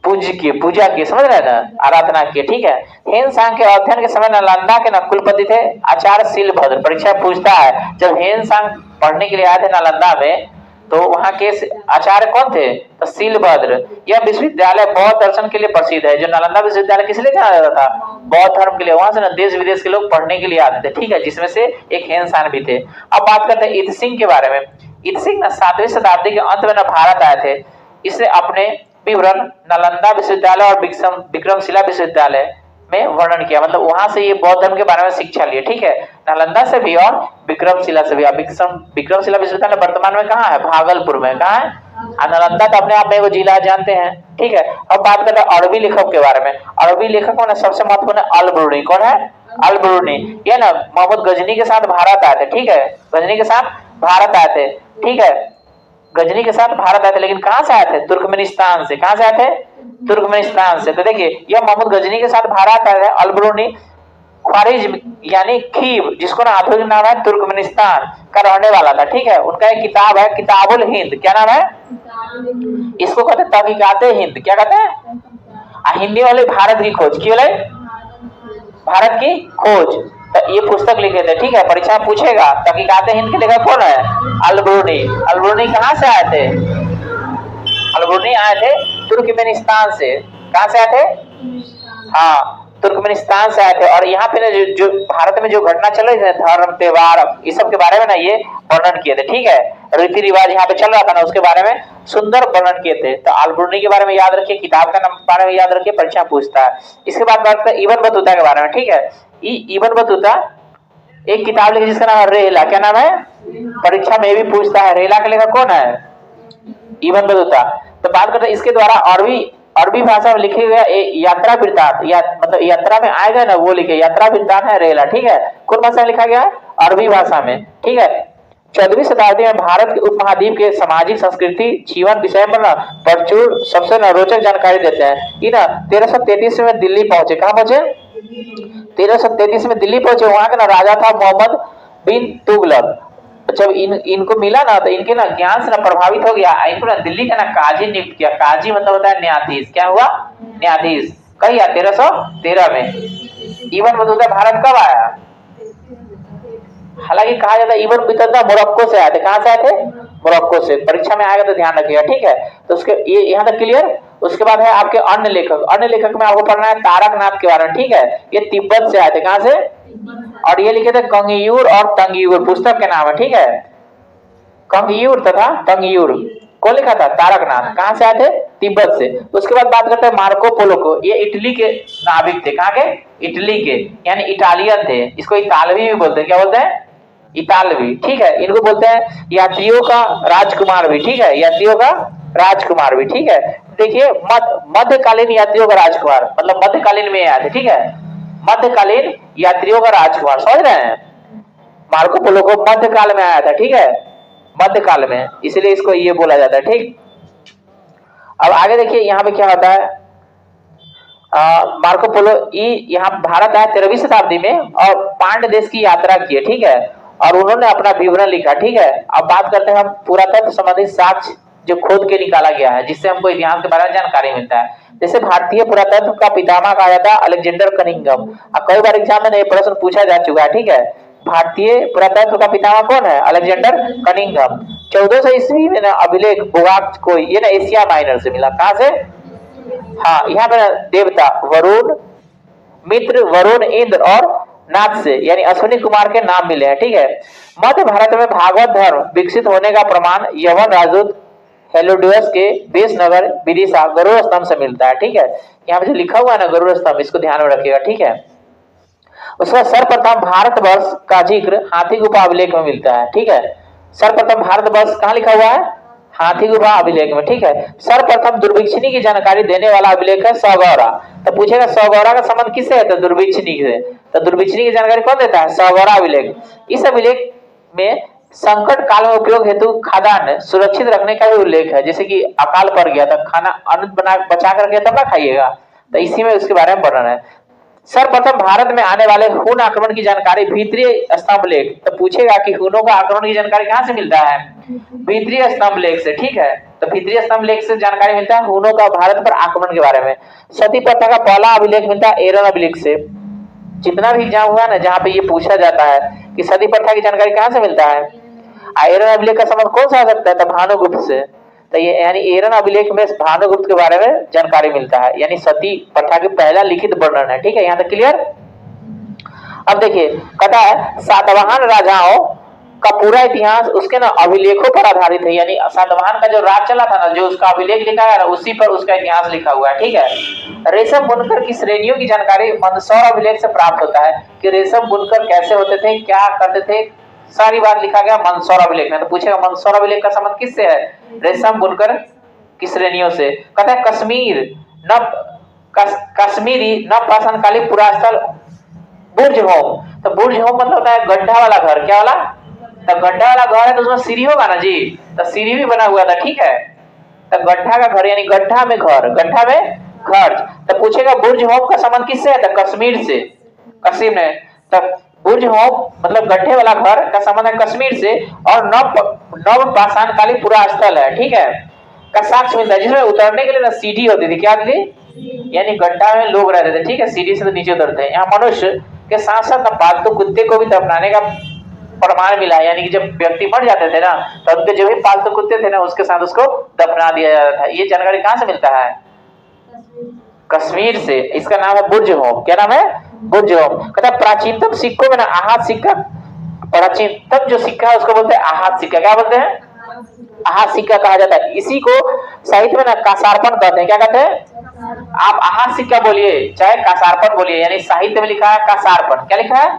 S1: पूजा की, समझ रहे हैं ना, आराधना की, ठीक है। हैंसंग के अध्ययन के समय नालंदा के ना कुलपति थे आचार्य शीलभद्र। परीक्षा पूछता है, जब हैंसंग पढ़ने के लिए आए थे नालंदा में, तो वहां के आचार्य कौन थे? तो शीलभद्र। यह विश्वविद्यालय बौद्ध दर्शन के लिए प्रसिद्ध है। जो नालंदा विश्वविद्यालय किस लिए जाना जाता था? बौद्ध धर्म के लिए। वहां से ना देश विदेश के लोग पढ़ने के लिए आते थे, ठीक है, जिसमें से एक हैंसंग भी थे। अब बात करते हैं ईदसिंह के बारे में। ईदसिंह ना 7वीं शताब्दी के अंत में ना भारत आए थे। इसने अपने विवरण नालंदा विश्वविद्यालय और विक्रमशिला विश्वविद्यालय में वर्णन किया, मतलब वहां से ये बौद्ध धर्म के बारे में शिक्षा लिए, ठीक है, नालंदा से भी और विक्रमशिला से भी। विक्रमशिला विश्वविद्यालय वर्तमान में कहाँ है? भागलपुर में। कहाँ है? नालंदा तो अपने आप में वो जिला जानते हैं, ठीक है। अब बात करते हैं अरबी लेखक के बारे में। अरबी लेखक में सबसे महत्वपूर्ण है अल ब्रूनी। कौन है? अल ब्रूनी। ये ना मोहम्मद गजनी के साथ भारत आए थे, ठीक है, गजनी के साथ भारत आए थे, ठीक है, गजनी के साथ भारत आए थे। लेकिन कहां से आए थे? तुर्कमेनिस्तान से। कहां से आए थे? तुर्कमेनिस्तान से। तो देखिए, यह मोहम्मद गजनी के साथ भारत आए थे। अल ब्रूनी ख्वारिज्म यानी खीव, जिसको ना आधुनिक नाम है तुर्कमेनिस्तान का रहने वाला था, ठीक है। उनका एक किताब है किताबुल हिंद। क्या नाम है? इसको कहते हैं तहकीकाते हिंद। क्या कहते हैं? हिंदी वाले भारत की खोज। क्यों? भारत की खोज। तो ये पुस्तक लिखे थे, ठीक है, परीक्षा में पूछेगा। तहकीकाते हिंद के लेखक कौन है? अल ब्रूनी। अल ब्रूनी कहां से आए थे? अल ब्रूनी आए थे तुर्कमेनिस्तान से। कहां से आए थे? हाँ, तुर्कमेनिस्तान से आए थे। और यहाँ पे ना जो भारत में जो घटना चल रही है, धर्म, त्योहार, इस सब के बारे में ना ये वर्णन किए थे, ठीक है। रीति रिवाज यहाँ पे चल रहा था ना, उसके बारे में सुंदर वर्णन किए थे। तो अल ब्रूनी के बारे में याद रखिए, किताब का नाम बारे में याद रखिए, परीक्षा पूछता है। इसके बाद बात करते हैं इब्न बतूता के बारे में, ठीक है। इब्न बतूता एक किताब लिखी जिसका नाम है रेहला। क्या नाम है? परीक्षा में भी पूछता है, रेहला का लेखक कौन है? Ibn Battuta. तो बात करते हैं इसके द्वारा अरबी भाषा में लिखे हुए यात्रा वृत्तांत, मतलब यात्रा में आएगा ना वो लिखे, यात्रा वृत्तांत है रेहला, ठीक है। कौन भाषा में लिखा गया है? अरबी भाषा में, ठीक है। 14वीं शताब्दी में भारत के उपमहाद्वीप के सामाजिक संस्कृति जीवन विषय पर ना प्रचुर सबसे ना रोचक जानकारी देते हैं। ये ना 1333 में दिल्ली पहुंचे। कहाँ पहुंचे? 1333 में दिल्ली पहुंचे। वहां का ना राजा था मोहम्मद बिन तुगलक। जब इनको मिला ना, तो इनके ना ज्ञान से ना प्रभावित हो गया। इनको ना दिल्ली का ना काजी नियुक्त किया। काजी मतलब होता है न्यायाधीश। क्या हुआ? न्यायाधीश। कही 1313 में। इब्न बतूता भारत कब आया? हालांकि कहा जाता है इब्न बतूता मोरक्को से आए थे। कहां से आए थे? मोरक्को से। परीक्षा में आएगा तो ध्यान रखिएगा, ठीक है। तो उसके ये यहाँ तक क्लियर। उसके बाद है आपके अन्य लेखक। अन्य लेखक में आपको पढ़ना है तारकनाथ के बारे में, ठीक है। ये तिब्बत से आए थे। कहां से? और ये लिखे थे कंगियूर और तंगियूर, पुस्तक के नाम है, ठीक है। कंगियूर तथा तंगियूर को लिखा था तारकनाथ। कहां से आए थे? तिब्बत से। उसके बाद बात करते हैं मार्को पोलो को। ये इटली के नाविक थे। कहां के? इटली के, यानी इटालियन थे। इसको इतालवी भी बोलते हैं। क्या बोलते हैं? इतालवी, ठीक है। इनको बोलते हैं यात्रियों का राजकुमार भी, ठीक है, यात्रियों का राजकुमार भी, ठीक है। देखिए, मध्यकालीन यात्रियों का राजकुमार मतलब मध्यकालीन में आए थे, ठीक है, मध्यकालीन यात्रियों का राजकुमार, समझ रहे हैं। मार्को पोलो को मध्यकाल में आया था, ठीक है, मध्यकाल में, इसलिए इसको ये बोला जाता है, ठीक। अब आगे देखिए यहाँ पे क्या होता है। मार्को पोलो यहाँ भारत आया 13वीं शताब्दी में और पांड्य देश की यात्रा की है, ठीक है, और उन्होंने अपना विवरण लिखा, ठीक है। अब बात करते हैं हम पुरातत्व संबंधित साक्ष्य जो खोद के निकाला गया है, जिससे हमको इतिहास के बारे में जानकारी मिलता है। जैसे भारतीय पुरातत्व का पितामह कहा जाता है अलेक्जेंडर कनिंघम। कई बार एग्जाम में ये प्रश्न पूछा जा चुका है, ठीक है। भारतीय पुरातत्व का पितामह कौन है? Alexander Cunningham. 1400 ईस्वी में ना अभिलेख बुगाक को ये ना एशिया माइनर से मिला। कहां से? हाँ, यहाँ पे देवता वरुण, मित्र वरुण, इंद्र और नाथ से यानी अश्विनी कुमार के नाम मिले हैं, ठीक है। मध्य भारत में भागवत धर्म विकसित होने का प्रमाण यवन राजदूत हेलोडियस के देशनगर विदिशा गरुड़ स्तंभ से मिलता है, ठीक है। यहाँ पे जो लिखा हुआ है ना गरुड़ स्तंभ, इसको ध्यान में रखिएगा, ठीक है। उसका सर्वप्रथम भारतवर्ष का जिक्र हाथी गुफा अभिलेख में मिलता है, ठीक है। सर्वप्रथम भारतवर्ष कहाँ लिखा हुआ है? हाथी गुफा अभिलेख में, ठीक है। सर्वप्रथम दुर्भिक्षिणी की जानकारी देने वाला अभिलेख है सौगौरा। तो पूछेगा सौगौरा का संबंध किससे है, तो दुर्भिक्षिणी से। तो दुर्भिक्षिणी की जानकारी कौन देता है, सौगौरा अभिलेख। इस अभिलेख में संकट काल में उपयोग हेतु खाद्यान्न सुरक्षित रखने का भी उल्लेख है, जैसे कि अकाल पड़ गया तो खाना अन्न बना बचा करके तब ना खाइएगा, तो इसी में उसके बारे में वर्णन है। सर्वप्रथम भारत में आने वाले हून आक्रमण की जानकारी भीतरी स्तंभ लेख। तो पूछेगा कि हूनों का आक्रमण की जानकारी कहां से मिलता है, भीतरी स्तंभ लेख से, ठीक है। तो भीतरी स्तंभ लेख से जानकारी मिलता है हूनों का भारत पर आक्रमण के बारे में। सती प्रथा का पहला अभिलेख मिलता है एरन अभिलेख से। जितना भी एग्जाम हुआ ना जहाँ पे ये पूछा जाता है कि सती प्रथा की जानकारी कहां से मिलता है, एरन अभिलेख का संबंध कौन सा आ सकता है, तो भानुगुप्त से। तो ये यानी एरन अभिलेख में भानुगुप्त के बारे में जानकारी मिलता है, यानी सती प्रथा की पहला लिखित वर्णन है, ठीक है। यहाँ तक क्लियर। अब देखिए कहता है सातवाहन राजाओं का पूरा इतिहास उसके ना अभिलेखों पर आधारित है, यानी सातवाहन का जो राज चला था ना, जो उसका अभिलेख लिखा है उसी पर उसका इतिहास लिखा हुआ है, ठीक है। रेशम बुनकर की श्रेणियों की जानकारी मंदसौर अभिलेख से प्राप्त होता है कि रेशम बुनकर कैसे होते थे, क्या करते थे, सारी बात लिखा गया मंदसौर अभिलेख में। तो पूछेगा मंदसौर अभिलेख का संबंध किससे है, रेशम बुनकर की श्रेणियों से। कहता है कश्मीर नव कश्मीरी नव प्राचीनकालिक पुरास्थल बुर्ज होम। तो बुर्ज होम मतलब होता है गड्ढा वाला घर, क्या वाला, तो गड्ढा वाला घर है तो उसमें सीढ़ी होगा ना जी, तो सीढ़ी भी बना हुआ था, ठीक है। तो गड्ढा का घर यानी गड्ढा में घर, गड्ढा में घर। तो पूछेगा बुर्ज होम का संबंध किससे है, तो कश्मीर से, कश्मीर में। तो बुर्ज होम मतलब गड्ढे वाला घर का संबंध है कश्मीर से, और नव पाषाणकालीन पूरा स्थल है, ठीक है, का साक्ष्य मिलता है, जिसमें उतरने के लिए ना सीढ़ी होती थी, क्या थी, यानी गड्ढा में लोग रहते थे, ठीक है, सीढ़ी से तो नीचे उतरते हैं। यहाँ मनुष्य के साथ साथ पालतू कुत्ते को भी दफनाने का प्रमाण मिला है, यानी कि जब व्यक्ति मर जाते थे ना तो उनके जो भी पालतू कुत्ते थे ना उसके साथ उसको दफना दिया जाता था। ये जानकारी कहां से मिलता है, कश्मीर से। इसका नाम है बुर्ज होम, क्या नाम है, बुर्ज होम। कहता प्राचीनतम सिक्कों में ना आहत सिक्का, प्राचीनतम जो सिक्का है उसको बोलते हैं आहत सिक्का, क्या बोलते हैं, आहत सिक्का कहा जाता है। इसी को साहित्य में ना कासार्पण कहते हैं, क्या कहते हैं, आप आहत सिक्का बोलिए चाहे कासार्पण बोलिए, यानी साहित्य में लिखा है कासार्पण, क्या लिखा है,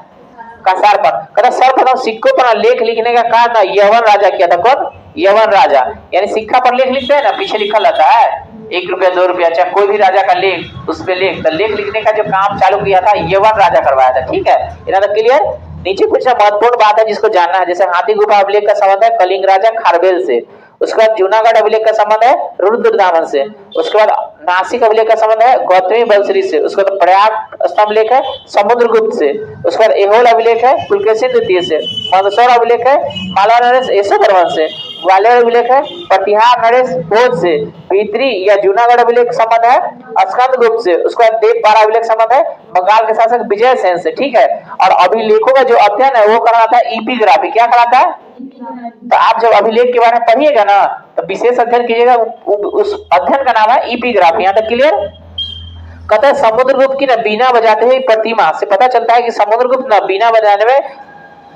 S1: कासार्पण। कहता सर्वप्रथम सिक्कों पर लेख लिखने का काम ना यवन राजा किया था, कौन, यवन राजा। यानी सिक्का पर लेख लिखते हैं ना, पीछे लिखा रहता है 1 रुपया 2 रुपया, चाहे कोई भी राजा का लेख उस पे लेख, तो लेख लिखने का जो काम चालू किया था यवन राजा करवाया था, ठीक है। इतना तो क्लियर। नीचे कुछ महत्वपूर्ण बात है जिसको जानना है, जैसे हाथी गुफा अभिलेख का संबंध है कलिंग राजा खारवेल से। उसके बाद जूनागढ़ अभिलेख का संबंध है रुद्रदामन से। उसके बाद नासिक अभिलेख का संबंध है गौतमी बलश्री से। उसके बाद प्रयाग स्तंभ लेख है समुद्रगुप्त से। उसके बाद एहोल अभिलेख है पुलकेशिन द्वितीय से। मंदसौर अभिलेख है मालवा नरेश यशोधर्मन से। ग्वालियर अभिलेख है प्रतिहार नरेश भोज से। भीतरी या जूनागढ़ अभिलेख संबंध है स्कंदगुप्त से। उसके बाद देवपारा अभिलेख संबंध है बंगाल के शासक विजय सेन से, ठीक है। और अभिलेखों का जो अध्ययन है वो कराता है ईपीग्राफी, क्या कराता है, तो आप जब अभिलेख के बारे में पढ़िएगा ना तो विशेष अध्ययन कीजिएगा, उस अध्ययन का नाम है ईपीग्राफी। यहाँ तक क्लियर। कहता है समुद्रगुप्त की ना बीना बजाते हुए प्रतिमा से पता चलता है कि समुद्रगुप्त ना बीना बजाने में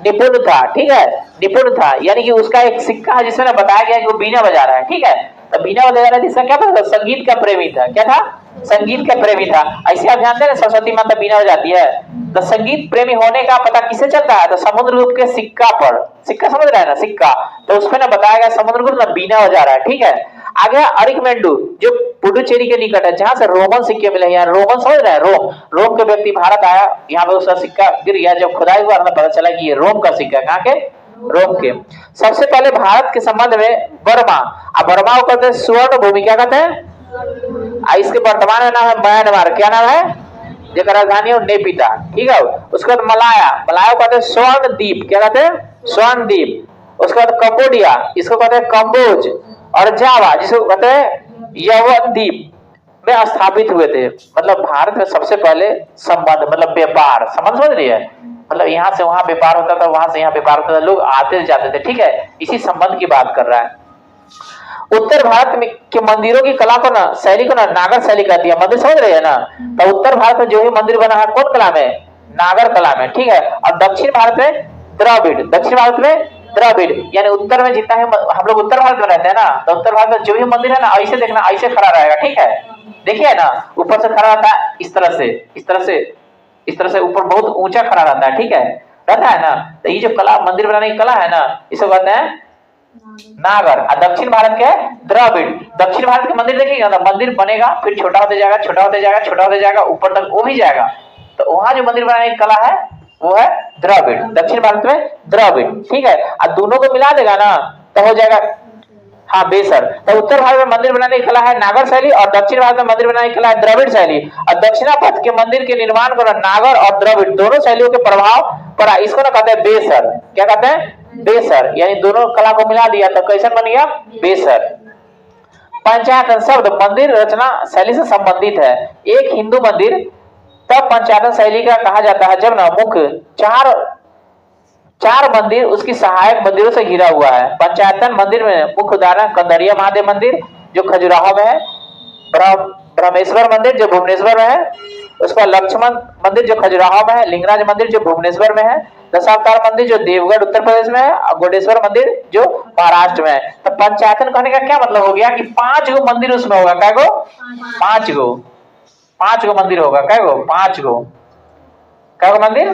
S1: निपुण था, ठीक है, निपुण था। यानी कि उसका एक सिक्का है जिसमें ना बताया गया कि वो बीना बजा रहा है, ठीक है। तो बीना बजा रहा है जिसका क्या था, संगीत का प्रेमी था, क्या था, संगीत का प्रेमी था। ऐसे आप जानते हैं सरस्वती माता बीना बजाती है, तो संगीत प्रेमी होने का पता किससे चलता है, तो समुद्रगुप्त के सिक्का पर, सिक्का समझ रहे हैं ना, सिक्का, तो उसमें ना बताया गया समुद्रगुप्त ना बीना बजा रहा है, ठीक है। आगे अरिकमेंडू जो पुडुचेरी के निकट है जहां से रोमन सिक्के मिले, यहाँ रोमन समझ रहे हैं, रोम के व्यक्ति भारत आया, यहाँ पे उसका सिक्का गिर गया, जब खुदाई हुआ तो पता चला कि ये रोम का सिक्का, कहाँ के, रोम के। सबसे पहले भारत के संबंध में बर्मा, अब बर्मा को कहते हैं स्वर्ण भूमि, क्या कहते हैं, इसके वर्तमान में नाम है म्यांमार, क्या नाम है, जगह राजधानी और नेपिता, ठीक है। उसके बाद मलाया, मलाया को कहते हैं स्वर्ण द्वीप, क्या कहते हैं, स्वर्ण द्वीप। उसके बाद कंबोडिया, इसको कहते हैं कंबोज, और जावा जिसको कहते हैं यवन द्वीप में स्थापित हुए थे। मतलब भारत में सबसे पहले संबंध मतलब व्यापार, समझ रही है, मतलब यहाँ से वहां व्यापार होता था, वहां से यहाँ व्यापार होता था, लोग आते जाते थे, ठीक है। इसी संबंध की बात कर रहा है। उत्तर भारत में के मंदिरों की कला को ना, शैली को ना नागर शैली कहती है, मंदिर समझ रहे हैं ना। तो उत्तर भारत में जो भी मंदिर बना है कौन कला में, नागर कला में, ठीक है। और दक्षिण भारत में द्रविड़, दक्षिण भारत में द्रविड़, यानी उत्तर में जितना है, हम लोग उत्तर भारत में रहते हैं ना, तो उत्तर भारत में जो भी मंदिर है ना ऐसे देखना, ऐसे खड़ा रहेगा, ठीक है। देखिए ना ऊपर से खड़ा रहता है इस तरह से, इस तरह से, इस तरह से ऊपर बहुत ऊंचा खड़ा रहता है, ठीक है, रहता है ना। तो ये जो कला मंदिर बनाने की कला है ना, इसे कहते हैं नागर। और दक्षिण भारत के द्रविड़। दक्षिण भारत के मंदिर देखिएगा ना, मंदिर बनेगा फिर छोटा होते जाएगा, छोटा होते जाएगा, छोटा होते जाएगा, ऊपर तक वो भी जाएगा। तो वहां जो मंदिर बनाने की कला है वो है द्रविड़। दक्षिण भारत में द्रविड़, ठीक है। और दोनों को मिला देगा ना तो हो जाएगा हाँ बेसर। तो उत्तर भारत में मंदिर बनाने की कला है नागर शैली और दक्षिण भारत में मंदिर बनाने की कला है द्रविड़ शैली। और दक्षिणा पथ के मंदिर के निर्माण को नागर और द्रविड़ दोनों शैलियों के प्रभाव पड़ा। इसको ना कहते हैं बेसर। क्या कहते हैं? बेसर। यानी दोनों कला को मिला दिया तो कैसन बन गया? बेसर। पंचायतन शब्द मंदिर रचना शैली से संबंधित है। एक हिंदू मंदिर तब पंचायतन शैली का कहा जाता है जब ना मुख्य चार मंदिर उसकी सहायक मंदिरों से घिरा हुआ है। पंचायतन मंदिर में मुख्य उदाहरण कंदरिया महादेव मंदिर जो खजुराहो में है, ब्रह्मेश्वर मंदिर जो भुवनेश्वर में है, उसका लक्ष्मण मंदिर जो खजुराहो में है, लिंगराज मंदिर जो भुवनेश्वर में है, दशावतार मंदिर जो देवगढ़ उत्तर प्रदेश में है और गोडेश्वर मंदिर जो महाराष्ट्र में है। तो पंचायतन कहने का क्या मतलब हो गया कि 5 गो मंदिर उसमें होगा। क्या गो? 5 गो। 5 गो मंदिर होगा। क्या गो? 5 गो। क्या गो मंदिर?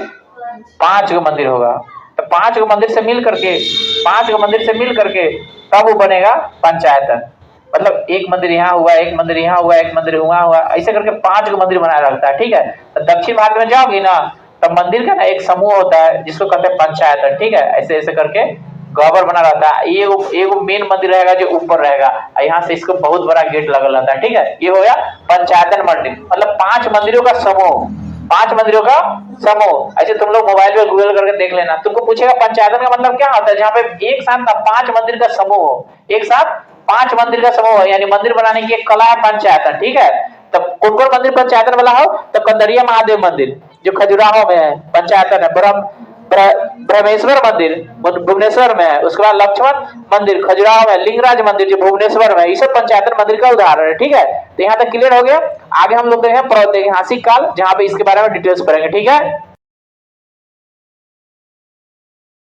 S1: 5 गो मंदिर होगा। तो 5 गो मंदिर से मिल करके 5 गो मंदिर से मिल करके तब वो बनेगा पंचायतन। मतलब एक मंदिर यहाँ हुआ, एक मंदिर यहाँ हुआ, एक मंदिर वहां हुआ, ऐसे करके 5 गो मंदिर बनाया रखता है, ठीक है। तो दक्षिण भारत में जाओगी ना तब मंदिर का ना एक समूह होता है जिसको कहते हैं पंचायतन, ठीक है। ऐसे ऐसे करके गॉबर बना रहता है। ये मेन मंदिर रहेगा जो ऊपर रहेगा, यहाँ से इसको बहुत बड़ा गेट लगल रहता है, ठीक है। ये हो गया पंचायतन मंदिर, मतलब 5 मंदिरों का समूह। 5 मंदिरों का समूह। ऐसे तुम लोग मोबाइल पे गूगल करके देख लेना, तुमको पूछेगा पंचायतन का मतलब क्या होता है, जहाँ पे एक साथ ना 5 मंदिर का समूह हो। एक साथ 5 मंदिर का समूह है, यानी मंदिर बनाने की एक कला है पंचायतन, ठीक है। तब कौन कौन मंदिर पंचायतन वाला हो? तो कंदरिया महादेव मंदिर जो खजुराहो में है पंचायतन है। ब्रह्मेश्वर मंदिर भुवनेश्वर में है। उसके बाद लक्ष्मण मंदिर खजुराहो में, लिंगराज मंदिर जो भुवनेश्वर में है। ये सब पंचायतन मंदिर का उदाहरण है, ठीक है। तो यहाँ तक क्लियर हो गया। आगे हम लोग देखेंगे प्रागैतिहासिक काल, जहाँ पे इसके बारे में डिटेल्स पढ़ेंगे, ठीक है।